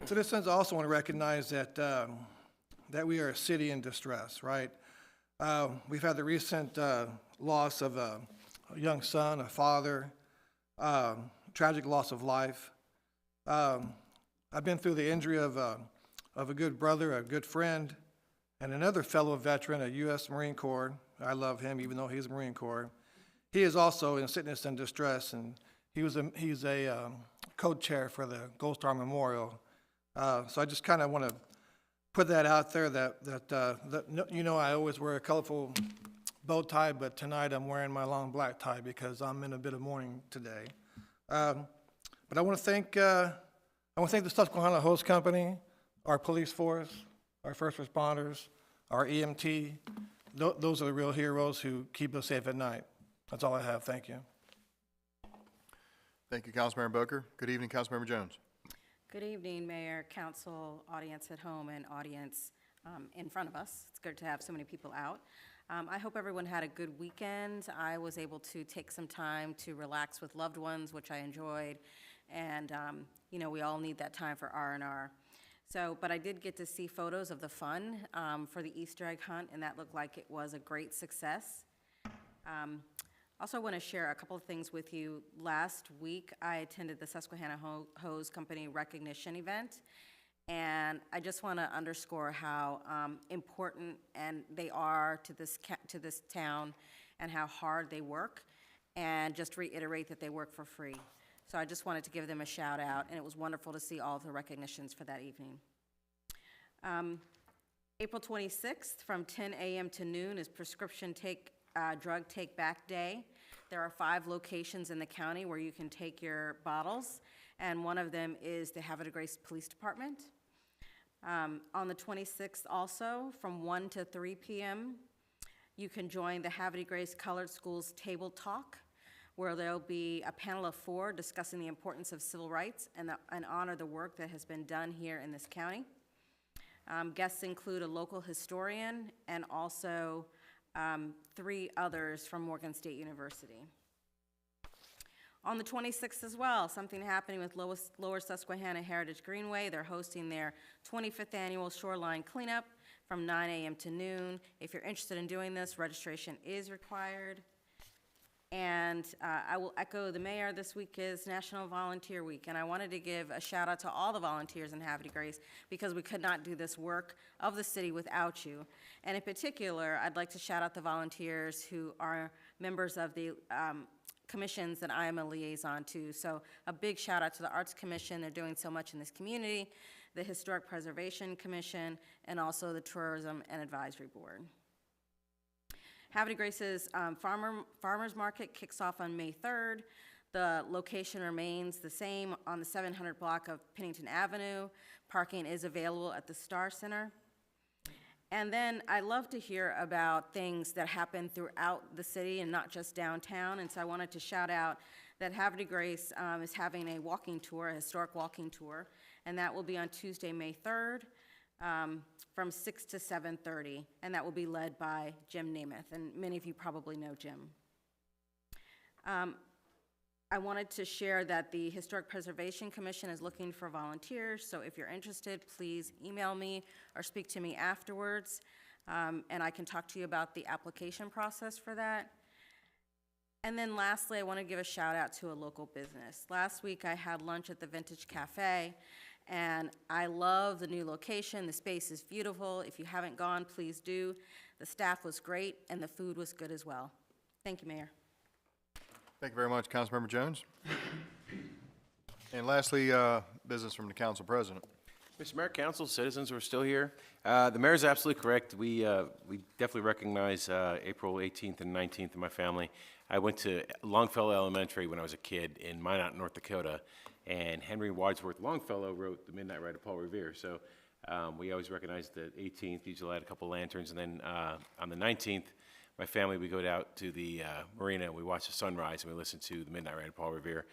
Citizens also want to recognize that that we are a city in distress, right? We've had the recent loss of a young son, a father, tragic loss of life. I've been through the injury of a good brother, a good friend, and another fellow veteran, a U.S. Marine Corps. I love him, even though he's a Marine Corps. He is also in sickness and distress, and he's a co-chair for the Gold Star Memorial. So I just kind of want to put that out there that I always wear a colorful bow tie, but tonight I'm wearing my long black tie because I'm in a bit of mourning today. But I want to thank the Susquehanna Host Company, our police force, our first responders, our EMT. Those are the real heroes who keep us safe at night. That's all I have. Thank you. Thank you, Councilmember Booker. Good evening, Councilmember Jones. Good evening, Mayor, Council, audience at home, and audience in front of us. It's good to have so many people out. I hope everyone had a good weekend. I was able to take some time to relax with loved ones, which I enjoyed, and we all need that time for R&R. So, but I did get to see photos of the fun for the Easter egg hunt, and that looked like it was a great success. Also, I want to share a couple of things with you. Last week, I attended the Susquehanna Hose Company recognition event, and I just want to underscore how important and they are to this town, and how hard they work, and just reiterate that they work for free. So I just wanted to give them a shout out, and it was wonderful to see all of the recognitions for that evening. April 26th, from 10 a.m. to noon, is Prescription Drug Take Back Day. There are 5 locations in the county where you can take your bottles, and one of them is the Havre de Grace Police Department. On the 26th also, from 1 to 3 p.m., you can join the Havre de Grace Colored Schools Table Talk, where there'll be a panel of 4 discussing the importance of civil rights and honor the work that has been done here in this county. Guests include a local historian and also 3 others from Morgan State University. On the 26th as well, something happening with Lower Susquehanna Heritage Greenway. They're hosting their 25th annual shoreline cleanup from 9 a.m. to noon. If you're interested in doing this, registration is required. And I will echo the mayor, this week is National Volunteer Week, and I wanted to give a shout out to all the volunteers in Havre de Grace because we could not do this work of the city without you. And in particular, I'd like to shout out the volunteers who are members of the commissions that I am a liaison to. So a big shout out to the Arts Commission, they're doing so much in this community, the Historic Preservation Commission, and also the Tourism and Advisory Board. Havre de Grace's Farmers Market kicks off on May 3rd. The location remains the same on the 700 block of Pennington Avenue. Parking is available at the Star Center. And then I love to hear about things that happen throughout the city and not just downtown. And so I wanted to shout out that Havre de Grace is having a walking tour, a historic walking tour, and that will be on Tuesday, May 3rd. From 6 to 7:30, and that will be led by Jim Namath, and many of you probably know Jim. I wanted to share that the Historic Preservation Commission is looking for volunteers, so if you're interested, please email me or speak to me afterwards, and I can talk to you about the application process for that. And then lastly, I want to give a shout out to a local business. Last week, I had lunch at the Vintage Cafe, and I love the new location. The space is beautiful. If you haven't gone, please do. The staff was great, and the food was good as well. Thank you, Mayor. Thank you very much, Councilmember Jones. And lastly, business from the council president. Mr. Mayor, council, citizens, we're still here. The mayor's absolutely correct. We definitely recognize April 18th and 19th in my family. I went to Longfellow Elementary when I was a kid in Minot, North Dakota, and Henry Wadsworth Longfellow wrote The Midnight Ride of Paul Revere. So we always recognize the 18th, usually light a couple lanterns, and then on the 19th, my family, we go out to the marina, we watch the sunrise, and we listen to The Midnight Ride of Paul Revere.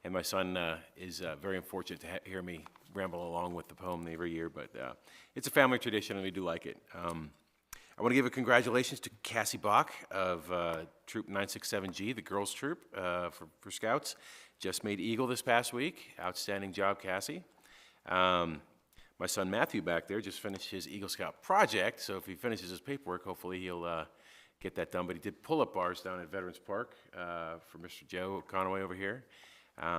And my son is very unfortunate to hear me ramble along with the poem every year, but it's a family tradition, and we do like it. I want to give a congratulations to Cassie Bach of Troop 967G, the girls' troop for Scouts. Just made Eagle this past week. Outstanding job, Cassie. My son Matthew back there just finished his Eagle Scout project, so if he finishes his paperwork, hopefully he'll get that done. But he did pull-up bars down at Veterans Park for Mr. Joe Conaway over here.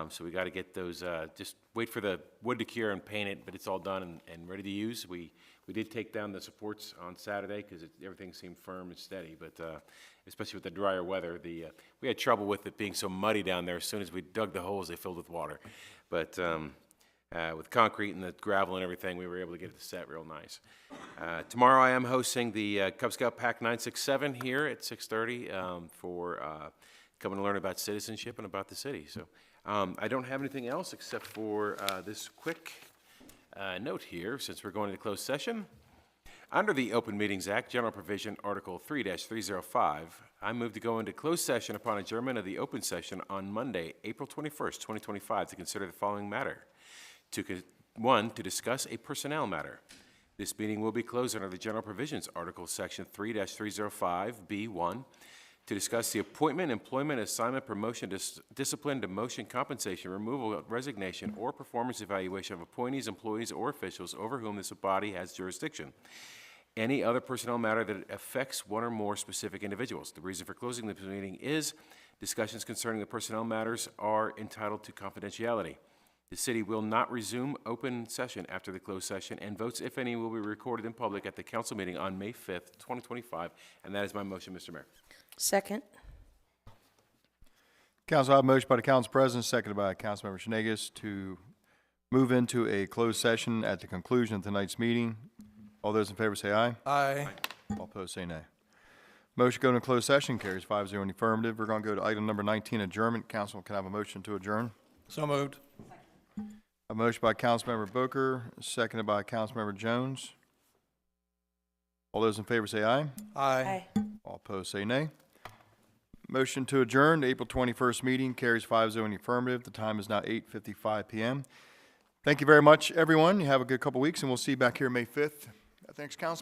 So we got to get those, just wait for the wood to cure and paint it, but it's all done and ready to use. We did take down the supports on Saturday because everything seemed firm and steady, but especially with the drier weather, we had trouble with it being so muddy down there. As soon as we dug the holes, they filled with water. But with concrete and the gravel and everything, we were able to get it set real nice. Tomorrow I am hosting the Cub Scout Pack 967 here at 6:30 for coming to learn about citizenship and about the city. So I don't have anything else except for this quick note here, since we're going into closed session. Under the Open Meetings Act, General Provision, Article 3-305, I move to go into closed session upon adjournment of the open session on Monday, April 21st, 2025, to consider the following matter. One, to discuss a personnel matter. This meeting will be closed under the General Provisions, Article Section 3-305B1, to discuss the appointment, employment, assignment, promotion, discipline, demotion, compensation, removal, resignation, or performance evaluation of appointees, employees, or officials over whom this body has jurisdiction. Any other personnel matter that affects one or more specific individuals. The reason for closing the meeting is discussions concerning the personnel matters are entitled to confidentiality. The city will not resume open session after the closed session, and votes, if any, will be recorded in public at the council meeting on May 5th, 2025. And that is my motion, Mr. Mayor. Second. Council, I have a motion by the council president, seconded by Councilmember Schnegas, to move into a closed session at the conclusion of tonight's meeting. All those in favor say aye. Aye. All opposed say nay. Motion to go into closed session carries 5-0 in the affirmative. We're going to go to item number 19, adjournment. Council, can I have a motion to adjourn? So moved. A motion by Councilmember Booker, seconded by Councilmember Jones. All those in favor say aye. Aye. All opposed say nay. Motion to adjourn the April 21st meeting carries 5-0 in the affirmative. The time is now 8:55 p.m. Thank you very much, everyone. You have a good couple weeks, and we'll see you back here May 5th. Thanks, Council.